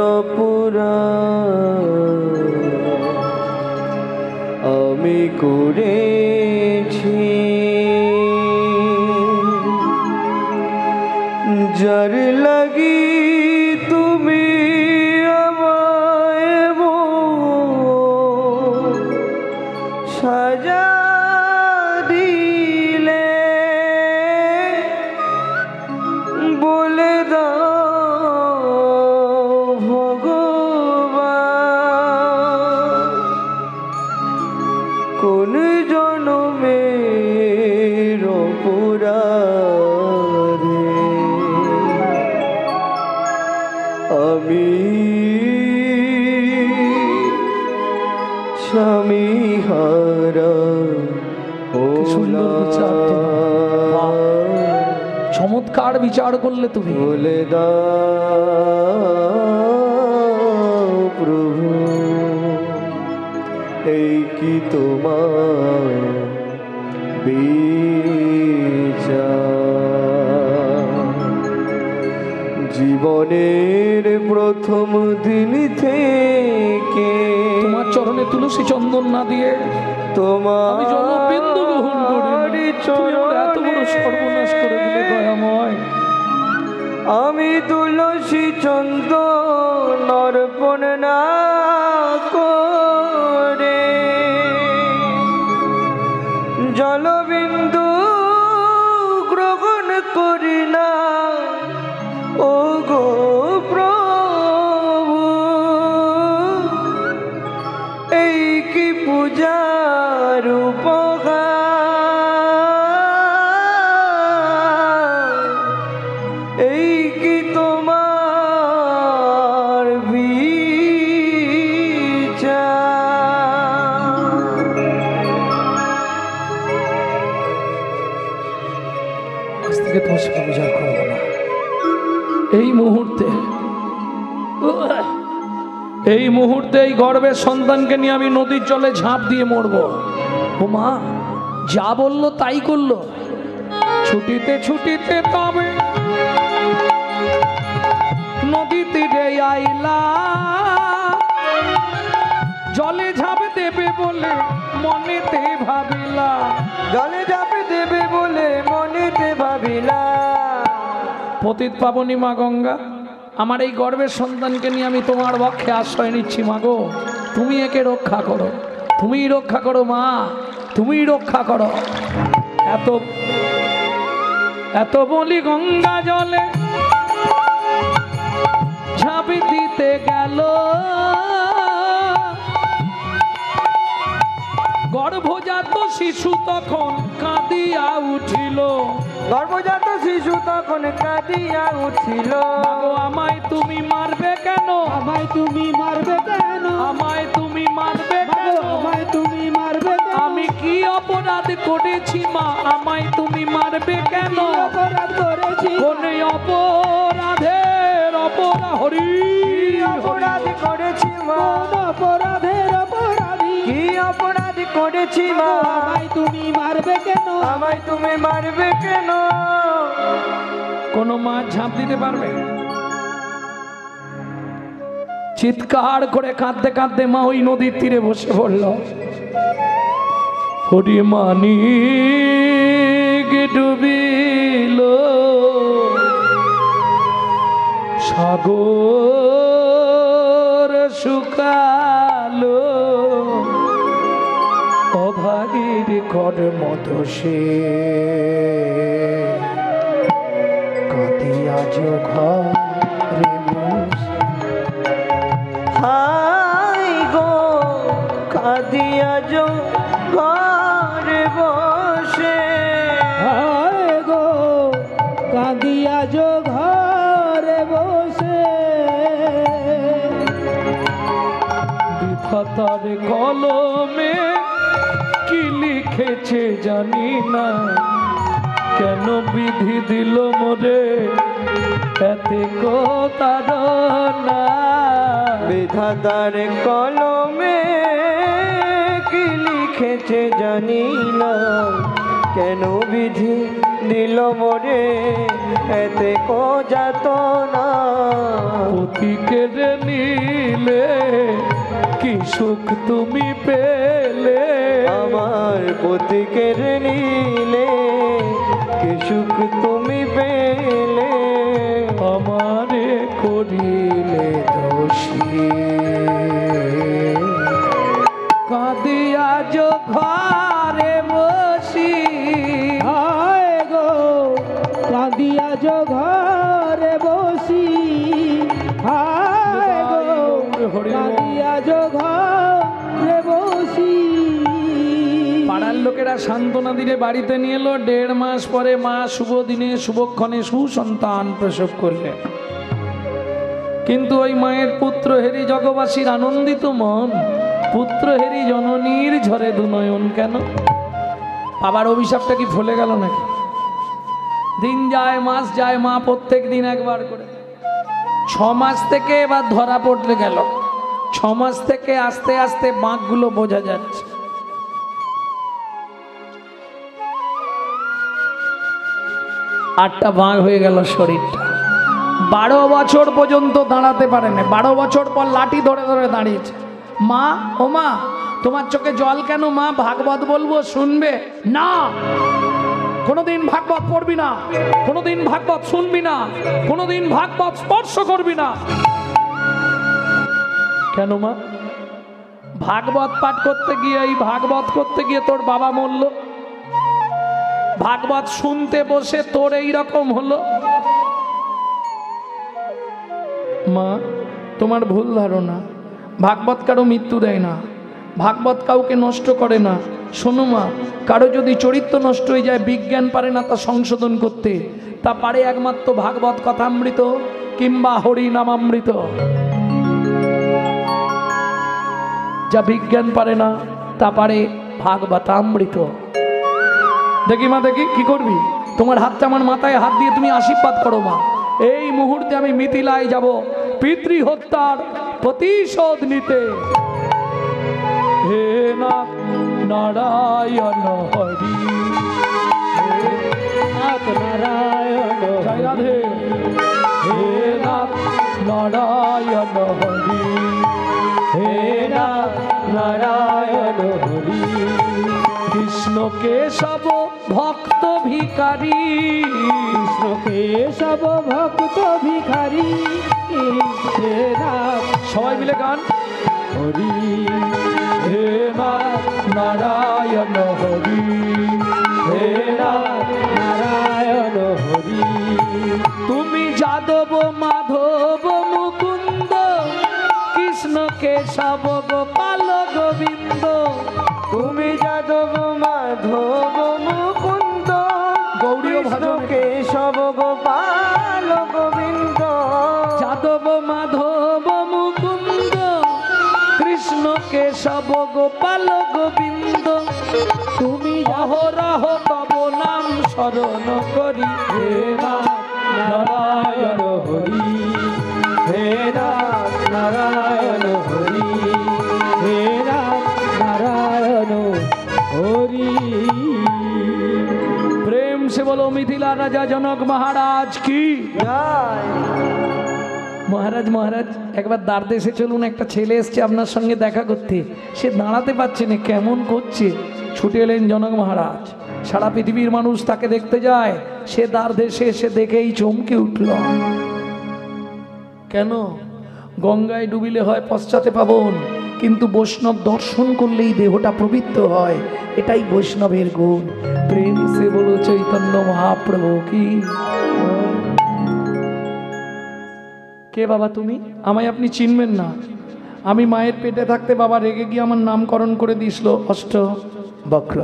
আমি করেছি, যার লাগি তুমি আমায় সাজা দিলে, বলে দাও ভগবান কোন জনমের অপরাধে আমি স্বামী হারা হলাম। চমৎকার বিচার করলে তুমি। বলে দাও প্রভু এই কি তোমার বিচার? জীবনের প্রথম দিন থেকে তোমার চরণে তুলসী চন্দন না দিয়ে আমি জলবিন্দু গ্রহণ করি। তুমি আমার এত বড় সর্বনাশ করে দিলে দয়াময়। আমি তুলসী চন্দন অর্পণ না করে জলবিন্দু গ্রহণ করি না ও গো প্রভু, এই কি পূজার উপহার, এই কি তোমার বিচার? আজ থেকে তোমার সাথে বিচার করবো না। এই মুহূর্তে এই গর্ভের সন্তানকে নিয়ে আমি নদীর জলে ঝাঁপ দিয়ে মরবো। ও মা যা বললো তাই করলো। ছুটিতে ছুটিতে তবে নদী তীরে আইলা, জলে ঝাঁপ দেবে বলে মনেতে ভাবিলা। জলে ঝাঁপ দেবে বলে মনেতে ভাবিলা। পতিত পাবনী মা গঙ্গা, আমার এই গর্ভের সন্তানকে নিয়ে আমি তোমার বক্ষে আশ্রয় নিচ্ছি। মা গো তুমি একে রক্ষা করো, তুমিই রক্ষা করো মা, তুমিই রক্ষা করো। এত বলি গঙ্গা জলে ঝাঁপি দিতে গেল, গর্ভজাত শিশু তখন কাঁদিয়া উঠিল। গর্ভজাত শিশু তখন কাঁদিয়া উঠিল। আমায় তুমি মারবে কেন? আমায় তুমি মারবে কেন? আমায় তুমি মারবে কেন? আমায় তুমি মারবে কেন? আমি কি অপরাধ করেছি মা? আমায় তুমি মারবে কেন? অপরাধ করেছি? কোন অপরাধের অপরাধ হরি অপরাধ করেছি মা? কোন অপরাধের অপরাধ করেছি মা, আমায় তুমি মারবে কেন? আমায় তুমি মারবে কেন? কোনো মা ঝাঁপ দিতে পারবে? চিৎকার করে কাঁদতে কাঁদতে মা ওই নদীর তীরে বসে পড়ল। হরি মানিক ডুবিল সাগর শুকালো, অভাগীর কর্ম দোষে কাঁদিয়া ঘরে বসে। হাই গো কাঁদিয়া যো ঘরে বসে, হায় গো কাঁদিয়া যো ঘরে বসে। বিধাতার কলমে কি লিখেছে জানি না, কেন বিধি দিল মোরে এতে কোতারনা। বিধাতার কলমে কি লিখেছে জানি না, কেন বিধি দিল মোরে এতে কো যাতনা। পতি কেড়ে নিলে কি সুখ তুমি পেলে, আমার পতি কেড়ে নিলে কি সুখ তুমি পেলে। আমারে করিলে দোষী কাঁদিয়া যো ঘরে বসি। হায় গো কাঁদিয়া যো ঘরে বসি, হায় গো কাঁদিয়া যো ঘরে বসি। পাড়ার লোকেরা সান্ত্বনা দিলে বাড়িতে নিয়ে এলো। 1.5 মাস পরে মা শুভ দিনে শুভক্ষণে সুসন্তান প্রসব করলেন। কিন্তু ওই মায়ের পুত্র হেরি জগবাসীর আনন্দিত মন, পুত্র হেরি জননীর ঝরে দুনয়ন। কেন? বাবার অভিশাপটা কি ফলে গেল নাকি? দিন যায় মাস যায়, মা প্রত্যেক দিন একবার করে। 6 মাস থেকে এবার ধরা পড়তে গেল। 6 মাস থেকে আস্তে আস্তে বাঁকগুলো বোঝা যাচ্ছে। আটটা ভাগ হয়ে গেল শরীরটা। 12 বছর পর্যন্ত দাঁড়াতে পারে না। 12 বছর পর লাঠি ধরে ধরে দাঁড়িয়েছে। মা, ও মা, তোমার চোখে জল কেন মা? ভাগবত বলবো, শুনবে না? কোনোদিন ভাগবত পড়বি না, কোনোদিন ভাগবত শুনবি না, কোনোদিন ভাগবত স্পর্শ করবি না। কেন মা? ভাগবত পাঠ করতে গিয়ে, এই ভাগবত করতে গিয়ে তোর বাবা মরল, ভাগবত শুনতে বসে তোর এই রকম হলো। মা, তোমার ভুল ধারণা। ভাগবত কারো মৃত্যু দেয় না, ভাগবত কাউকে নষ্ট করে না। শোনো মা, কারো যদি চরিত্র নষ্ট হয়ে যায়, বিজ্ঞান পারে না তা সংশোধন করতে, তা পারে একমাত্র ভাগবত কথামৃত কিংবা হরি নামামৃত। যা বিজ্ঞান পারে না তা পারে ভাগবতামৃত। দেখি মা, দেখি কি করবি? তোমার হাতটা আমার মাথায় হাত দিয়ে তুমি আশীর্বাদ করো মা। এই মুহূর্তে আমি মিথিলায় যাব পিতৃ হত্যার প্রতিশোধ নিতে। হে নাথ নারায়ণ হরি, নাথ নারায়ণ জয় রাধে। হে নাথ নারায়ণ হরি, হে নাথ নারায়ণ হরি। কৃষ্ণ কেশব ভক্ত ভিখারি, কৃষ্ণ কেশব ভক্ত ভিখারি। হে নাথ সবাই মিলে গান। হরি, হে নাথ নারায়ণ হরি, হে নাথ নারায়ণ হরি। তুমি যাদব মাধব মুকুন্দ, কৃষ্ণ কেশব গোপাল গোবিন্দ। তুমি যাদব মাধব মুকুন্দ, গৌরীয় ভজন। কেশব গোপাল গোবিন্দ। যাদব মাধব মুকুন্দ, কৃষ্ণ কেশব গোপাল গোবিন্দ। তুমি অহরহ তব নাম স্মরণ করি। হে নাথ নারায়ণ হরি, হে নাথ নারায়ণ হরি, হে নাথ নারায়ণ সে বলো মিথিলা রাজা জনক মহারাজ কি জয়। মহারাজ মহারাজ একবার দ্বারদেশে চলুন, একটা ছেলে এসছে আপনার সঙ্গে দেখা করতে, সে দাঁড়াতে পারছে না, কেমন করছে। ছুটে এলেন জনক মহারাজ, সারা পৃথিবীর মানুষ তাকে দেখতে যায়, সে দ্বারদেশে এসে দেখেই চমকে উঠল। কেন? গঙ্গায় ডুবিলে হয় পশ্চাতে পাবন, কিন্তু বৈষ্ণব দর্শন করলেই দেহটা পবিত্র হয়, এটাই বৈষ্ণবের গুণ। প্রেম সে বলো চৈতন্য মহাপ্রভু কি। কে বাবা তুমি? আমায় আপনি চিনবেন না। আমি মায়ের পেটে থাকতে বাবা রেগে গিয়ে আমার নামকরণ করে দিয়েছিল অষ্টবক্র।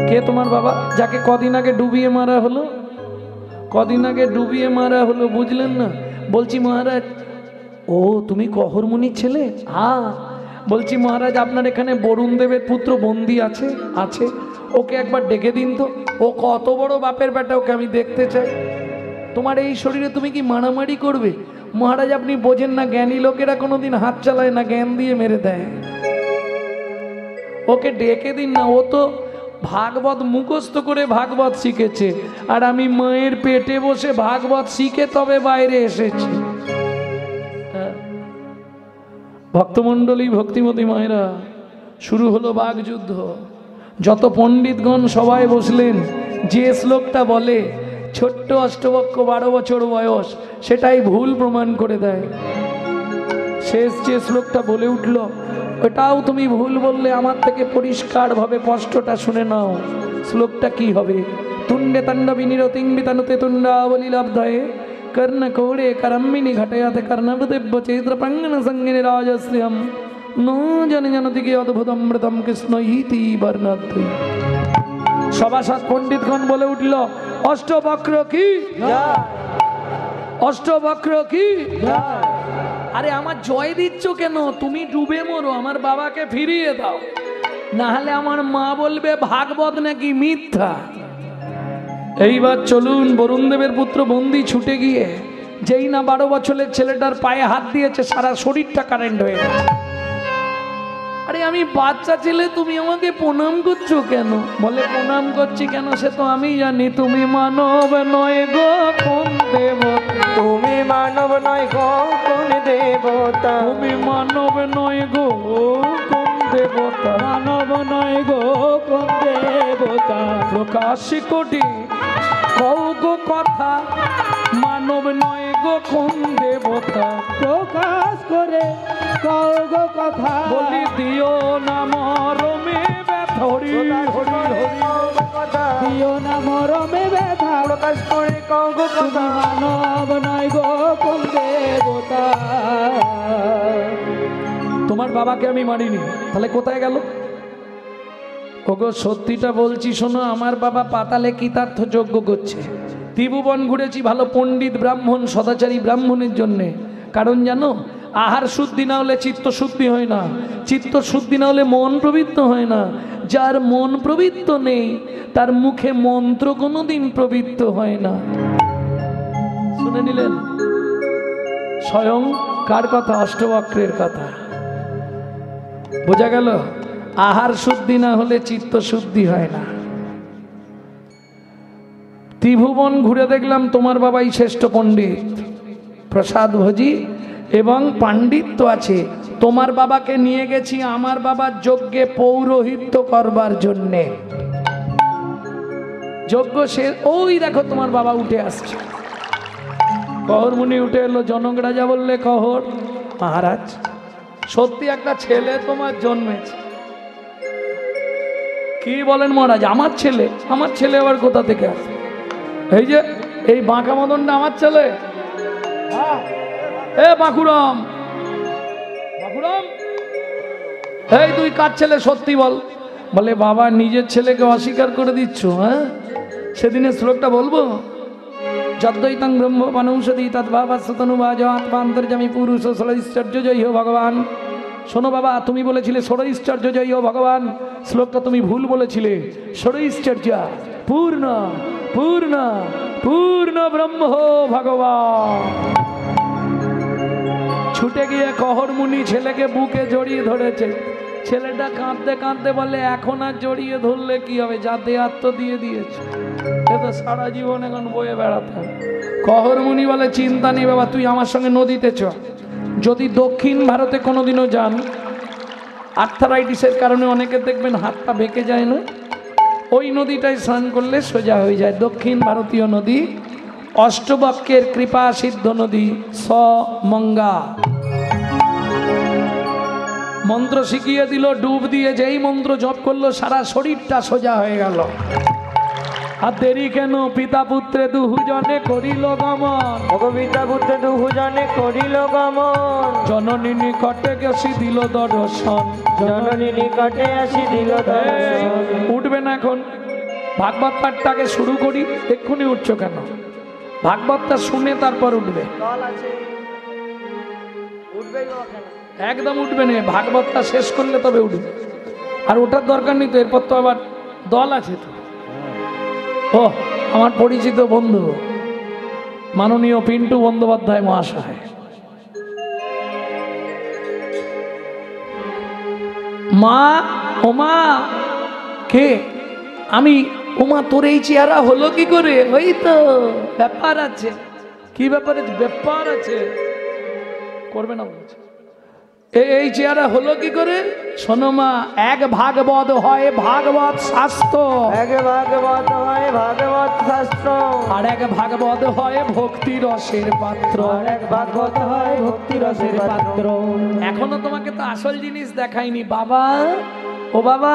কে তোমার বাবা? যাকে কদিন আগে ডুবিয়ে মারা হলো, কদিন আগে ডুবিয়ে মারা হলো, বুঝলেন না? বলছি মহারাজ, ও তুমি কহরমুনির ছেলে? হ্যাঁ। বলছি মহারাজ আপনার এখানে বরুণ দেবের পুত্র বন্দি আছে? আছে। ওকে একবার ডেকে দিন তো, ও কত বড় বাপের বেটা, ওকে আমি দেখতে চাই। তোমার এই শরীরে তুমি কি মারামারি করবে? মহারাজ আপনি বোঝেন না, জ্ঞানী লোকেরা কোনোদিন হাত চালায় না, জ্ঞান দিয়ে মেরে দেয়। ওকে ডেকে দিন না, ও তো ভাগবত মুখস্থ করে ভাগবত শিখেছে, আর আমি মায়ের পেটে বসে ভাগবত শিখে তবে বাইরে এসেছি। ভক্তমণ্ডলী, ভক্তিমতী মায়েরা, শুরু হলো বাগযুদ্ধ। যত পণ্ডিতগণ সবাই বসলেন, যে শ্লোকটা বলে ছোট্ট অষ্টবক্ষ 12 বছর বয়স, সেটাই ভুল প্রমাণ করে দেয়। শেষ যে শ্লোকটা বলে উঠল, ওটাও তুমি ভুল বললে, আমার থেকে পরিষ্কারভাবে স্পষ্টটা শুনে নাও। শ্লোকটা কি হবে? তুণ্ডে তাণ্ডবী নিরতিং বিতানুতে তুণ্ডাবলী লব্ধয়ে কর্ণকৌড়ে করম্মিনী ঘটয়াতে কর্ণবদেব্য চৈত্র প্রাঙ্গণ সঙ্গিনী রাজশ্রিয়ম নো জনে জনতি কি অদ্ভুতমৃতম কৃষ্ণ ইতি বর্ণাত্রী। সভাসদ পণ্ডিতগণ বলে উঠল, অষ্টবক্র কি? অষ্টবক্র কি? আরে আমার জয় দিচ্ছ কেন? তুমি ডুবে মরো, আমার বাবাকে ফিরিয়ে দাও, না হলে আমার মা বলবে ভাগবত নাকি মিথ্যা। এইবার চলুন, বরুণ দেবের পুত্র বন্দি ছুটে গিয়ে যেই না 12 বছরের ছেলেটার পায়ে হাত দিয়েছে, সারা শরীরটা কারেন্ট হয়ে গেছে। আরে আমি বাচ্চা ছেলে, তুমি আমাকে প্রণাম করছো কেন? বলে প্রণাম করছি কেন সে তো আমি জানি, তুমি মানব নয় গো কোন দেবতা, তুমি মানব নয় গো কোন দেবতা, তুমি মানব নয় গো কোন দেবতা, মানব নয় গো কোন দেবতা, প্রকাশ কোটি কও গো কথা, মানব নয় গো কোন দেবতা, প্রকাশ করে কও গো কথা, বলি দিও না মরমে ব্যথরি, হরি হরি কথা দিও না মরমে ব্যথা, প্রকাশ করে কও গো তুমি কথা। মানব নয় গো কোন দেবতা। তোমার বাবাকে আমি মারিনি, তাহলে কোথায় গেল? ওগো সত্যিটা বলছি শোনো, আমার বাবা পাতালে কৃতার্থ যজ্ঞ করছে। ত্রিভুবন ঘুরেছি ভালো পণ্ডিত ব্রাহ্মণ সদাচারী ব্রাহ্মণের জন্যে। কারণ জানো, আহার শুদ্ধি না হলে চিত্ত শুদ্ধি হয় না, চিত্ত শুদ্ধি না হলে মন প্রবৃত্ত হয় না, যার মন প্রবৃত্ত নেই তার মুখে মন্ত্র কোনোদিন প্রবৃত্ত হয় না। শুনে নিলেন? স্বয়ং কার কথা? অষ্টবক্রের কথা। বোঝা গেল? আহার শুদ্ধি না হলে চিত্ত শুদ্ধি হয় না। ত্রিভুবন ঘুরে দেখলাম তোমার বাবাই শ্রেষ্ঠ পণ্ডিত, প্রসাদ ভোজি এবং পাণ্ডিত্য আছে। তোমার বাবাকে নিয়ে গেছি আমার বাবার যজ্ঞে পৌরোহিত্য করবার জন্যে। যজ্ঞ সে, ওই দেখো তোমার বাবা উঠে আসছে। কহর মুনি উঠে এলো। জনক রাজা বললে, কহর মহারাজ, সত্যি একটা ছেলে তোমার জন্মেছে। কি বলেন মহারাজ? আমার ছেলে? আমার ছেলে আবার কোথা থেকে আসে? এই যে এই বাঁকা মদনটা আমার ছেলে। এ বাঁকুড়াম, বাঁকুড়াম, এই তুই কার ছেলে সত্যি বল। বলে, বাবা নিজের ছেলেকে অস্বীকার করে দিচ্ছ? হ্যাঁ, সেদিনের শ্লোকটা বলবো? যদ্বৈতং ব্রহ্ম পানৌষধি তদ্ভাবাস্তনুবাজ আত্মান্তর্যামী পুরুষ ষোড়ৈশ্বর্য জয় হো ভগবান। শোনো বাবা, তুমি বলেছিলে ষোড়ৈশ্বর্য জয় হো ভগবান, শ্লোকটা তুমি ভুল বলেছিলে। ষোড়ৈশ্বর্য পূর্ণ পূর্ণ পূর্ণ ব্রহ্ম ভগবান। ছুটে গিয়ে কহর মুনি ছেলেকে বুকে জড়িয়ে ধরেছে। ছেলেটা কাঁদতে কাঁদতে বলে এখন আর জড়িয়ে ধরলে কি হবে, যা দেয়ার তো দিয়ে দিয়েছে, এ তো সারা জীবন এখন বয়ে বেড়াতে হবে। কহরমুনি বলে চিন্তা নেই বাবা, তুই আমার সঙ্গে নদীতে চ। যদি দক্ষিণ ভারতে কোনোদিনও যান, আর্থারাইটিসের কারণে অনেকে দেখবেন হাতটা বেঁকে যায় না, ওই নদীটায় স্নান করলে সোজা হয়ে যায়। দক্ষিণ ভারতীয় নদী, অষ্টবক্রের কৃপা সিদ্ধ নদী, মঙ্গা। মন্ত্র শিখিয়ে দিল, ডুব দিয়ে যেই মন্ত্র জপ করলো সারা শরীরটা সোজা হয়ে গেল। আর দেরি কেন, পিতা পুত্রে দুজনে করিল গমন, পিতা পুত্রে দুজনে করিল গমন, জননী নিকটে গেছি দিল দর্শন, জননী নিকটে আসি দিল দর্শন। উঠবে না এখন, ভাগবত পাঠটাকে শুরু করি। এক্ষুনি উঠছো কেন? ভাগবতটা শুনে তারপর উঠবে। একদম উঠবে না, ভাগবতটা শেষ করলে তবে উঠবে। আর ওঠার দরকার নেই তো, এরপর তো আবার দল আছে তো। ও আমার পরিচিত বন্ধু মাননীয় পিন্টু বন্দ্যোপাধ্যায় মহাশয়, মা ওমা কে আমি, ওমা তোর এই চেহারা হলো কি করে? ওই তো ব্যাপার আছে। কি ব্যাপার আছে? ব্যাপার আছে, করবে না বলছে। এই চেহারা হলো কি করে? শোনো মা, এক ভাগবত হয় ভাগবত শাস্ত্র, এক ভাগবত হয় ভাগবত শাস্ত্র, আর এক ভাগবত হয় ভক্তি রসের পাত্র, আর এক ভাগবত হয় ভক্তি রসের পাত্র। এখনো তোমাকে তো আসল জিনিস দেখাইনি বাবা। ও বাবা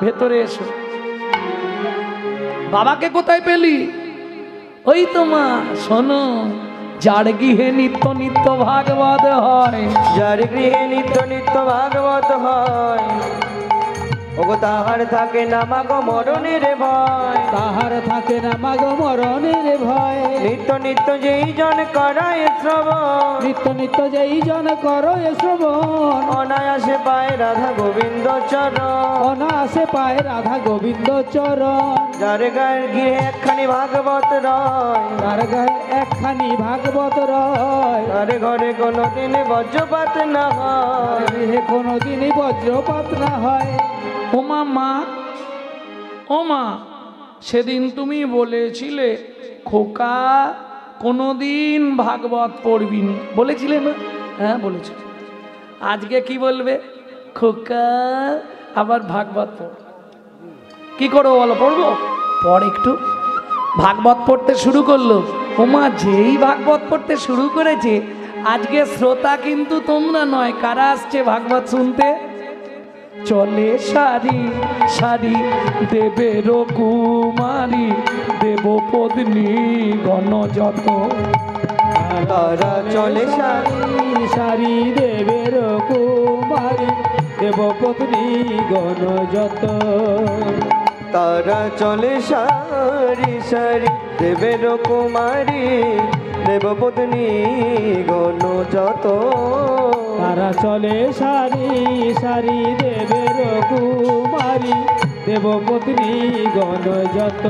ভেতরে এসো। বাবাকে কোথায় পেলি? ওই তো মা, শোনো, যার গৃহে নিত্য নিত্য ভাগবত হয়, যার গৃহে নিত্য নিত্য ভাগবত হয়, ওগো তাহার থাকে না মাগো মরণের ভয়, তাহার থাকে না মাগো মরণের ভয়। নিত্য নিত্য যেই জন করায় শ্রবণ, নিত্য নিত্য যেই জন করো এ শ্রবণ, অনায়াসে পায় রাধা গোবিন্দ চরণ, অনায়াসে পায় রাধা গোবিন্দ চরণ। যার গায়ের গৃহে একখানি ভাগবত রয়, তার গায়ে একখানি ভাগবত রয়, তার ঘরে কোনোদিন বজ্রপাত না হয়, গৃহে কোনোদিনই বজ্রপাত না হয়। ওমা মা, ও মা, সেদিন তুমি বলেছিলে খোকা কোনোদিন ভাগবত পড়বি নি, বলেছিলে না? হ্যাঁ বলেছি। আজকে কি বলবে? খোকা আবার ভাগবত পড়। কি করবো বলো? পড়বো, পড় একটু। ভাগবত পড়তে শুরু করলো। ওমা যেই ভাগবত পড়তে শুরু করেছে, আজকে শ্রোতা কিন্তু তোমরা নয়, কারা আসছে ভাগবত শুনতে? চলে সারি সারি দেবের কুমারী, দেব পত্নী গণ যত, তারা চলে সারি সারি দেবের কুমারী, দেবপত্নী গণ যত। তারা চলে সারি সারি দেবের কুমারী, দেবপত্নী গণ যত, তারা চলে সারি সারি দেবের কুমারী, দেবপত্নী গণ যত।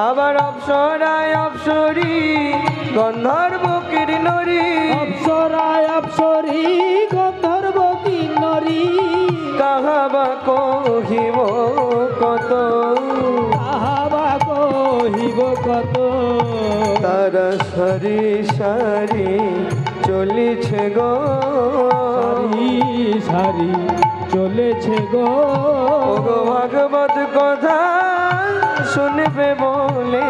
আবার অপ্সরায় অপ্সরী গন্ধর্ব কিরণরী, অপ্সরায় অপ্সরী গন্ধর্ব কিন্নরী, কাহাবা কহিব কত, আহাবা কহিব কত। তারা সারি সারি চলিছে গো, সারি সারি চলেছে গো, ওগো ভাগবত কথা শুনবে বলে,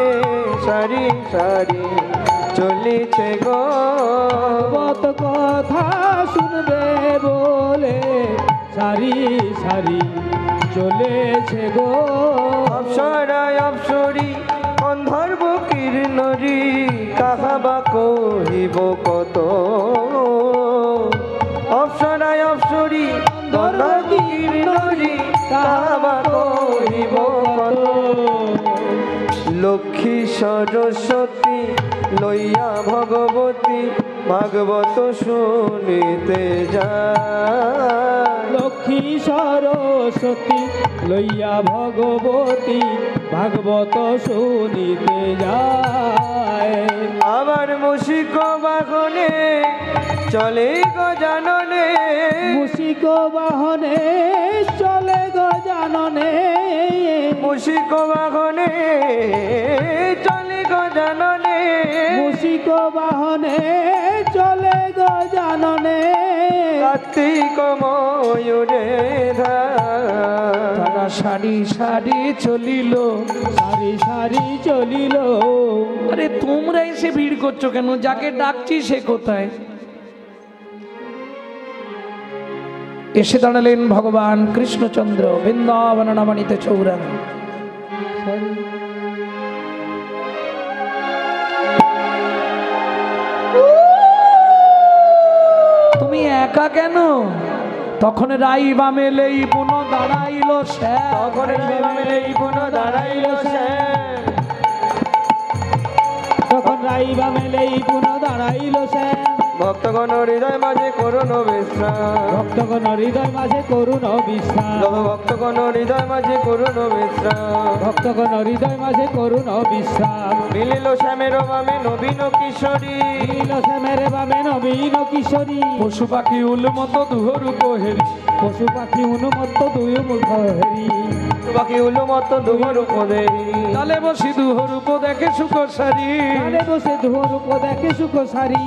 সারি সারি চলিছে গো, ভাগবত কথা শুনবে বলে, সারি সারি চলেছে গো। অপ্সরায় অপ্সরী গন্ধর্ব কিরণরী, কাহাবা কহিব কত, অপ্সরায় অপ্সরী গন্ধর্ব কিরণরী, কাহাবা কহিব কত। লক্ষ্মী সরস্বতী লইয়া ভগবতী, ভাগবত শুনিতে যায়, লক্ষ্মী সরস্বতী লইয়া ভগবতী ভাগবত শুনিতে যায়। আবার মুশিক বাহনে চলে গজাননে, মুশিক বাহনে চলে গজাননে, মুশিক বাহনে চলে গজাননে, মুশিক বাহনে চলে গজাননে। কার্তিক ময়ূরে তারা সারি সারি চলিল। সারি সারি চলিল। আরে তোমরা এসে ভিড় করছো কেন? যাকে ডাকছি সে কোথায়? এসে দাঁড়ালেন ভগবান কৃষ্ণচন্দ্র বৃন্দাবন নবনীতে চৌরান। তুমি একা কেন? তখন রাই বামেলেই পুন দাঁড়াইল সে, তখন বামেলেই পুন দাঁড়াইল সে, তখন রাইবা মেলেই পুন দাঁড়াইল সে। ভক্তগণ হৃদয় মাঝে করুণ বিশ্রাম, ভক্তগণ হৃদয় মাঝে করুণ বিশ্রাম, ভক্তগণ হৃদয় মাঝে করুণ বিশ্রাম, ভক্তগণ হৃদয় মাঝে করুণ বিশ্রাম। মিলিল শ্যামের বামে নবীন কিশোরী, মিলিল শ্যামের বামে নবীন কিশোরী। পশু পাখি উলমত দুহরূপ হেরি, পশু পাখি উন্মত্ত দুই মুখ হেরি, পাখি উলুমত দুহরূপ দেরি। তালে বসি দুহরূপ দেখে সুখ সারি, তালে বসে ধূপ দেখে সুখ সারি,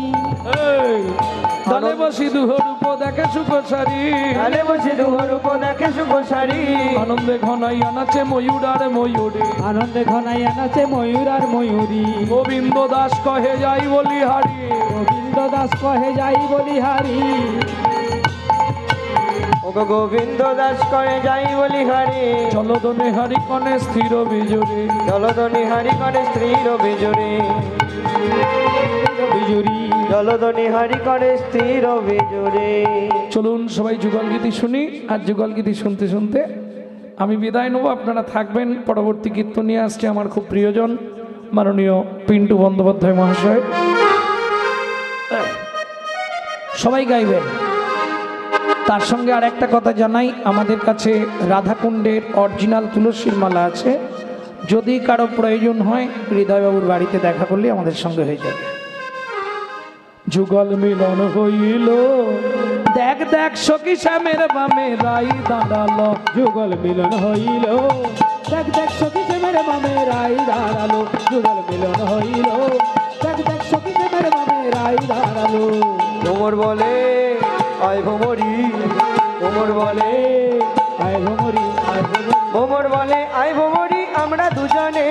তালে বসি দুহরূপ দেখে সুখ সারি। তালে বসে দুহরূপ দেখে সুখ সারি, আনন্দে ঘনাই আনাচে ময়ূর আর ময়ূরী, আনন্দে ঘনাই আনাচে ময়ূর আর ময়ূরী। গোবিন্দ দাস কহে যাই বলি হারি, গোবিন্দ দাস কহে যাই বলিহারি, ওগো গোবিন্দ দাস করে যাই বলি হারি। জলদনে হারি কনে স্থির বিজুরি, জলদনি হারি করে স্ত্রীর বিজুরি, বিজুরি। জলদনি হারি করে স্থির বিজুরি। চলুন সবাই যুগল গীতি শুনি। আর যুগল গীতি শুনতে শুনতে আমি বিদায় নেব। আপনারা থাকবেন। পরবর্তী কীর্তন নিয়ে আসছে আমার খুব প্রিয়জন মাননীয় পিন্টু বন্দ্যোপাধ্যায় মহাশয়। সবাই গাইবেন। তার সঙ্গে আর একটা কথা জানাই, আমাদের কাছে রাধাকুণ্ডের অরিজিনাল তুলসীর মালা আছে। যদি কারো প্রয়োজন হয় হৃদয়বাবুর বাড়িতে দেখা করলে আমাদের সঙ্গে হয়ে যাবে। যুগল মিলন হইল, দেখ দেখ সখী শ্যামের বামে রাই দাঁড়ালো। যুগল মিলন হইল, দেখ দেখ সখী শ্যামের বামে রাই দাঁড়ালো। যুগল মিলন হইল, দেখ দেখ সখী শ্যামের বামে রাই দাঁড়ালো। ভ্রমর বলে আয় ভ্রমরি, ভ্রমর বলে আয় ভ্রমরি, আয় ভ্রমরি। ভ্রমর বলে আয় ভ্রমরি আমরা দুজনে,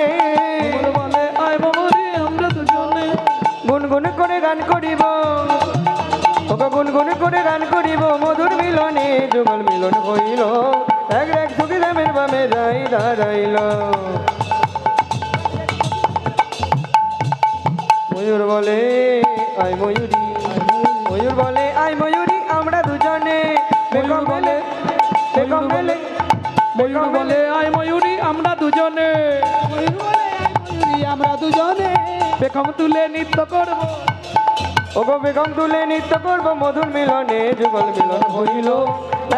বলে আয় বাবুরে আমরা দুজনে গুনগুন করে গান করিব, ওকে গুনগুন করে গান করিব মধুর মিলনে। যুগল মিলন হইল, এক এক সুখী দামের বামে রাই দাঁড়াইল। ময়ূর বলে আয় ময়ূরী, ময়ূর বলে আয় ময়ূরী আমরা দুজনে। বেগম বলে বেগম বলে ময়ূর বলে আয় ময়ূরী আমরা দুজনে, ময়ূর বলে আয় ময়ূরী আমরা দুজনে। বেগম তুলে নৃত্য করব, ওগো বেগম তুলে নৃত্য করবো মধুর মিলনে। যুগল মিলন হইল,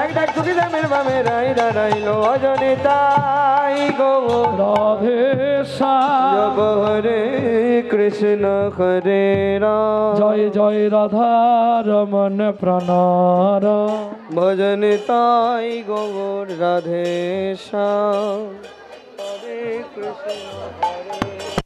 এক ডাক সুখী দামের বামে রাই দাঁড়াইল। অজনে তাই গো রাধে শ্যাম। জব হরে কৃষ্ণ হরে রাম, জয় জয় রাধা রমন প্রাণার। ভজন তাই গৌর রাধে শ্যাম। হরে কৃষ্ণ হরে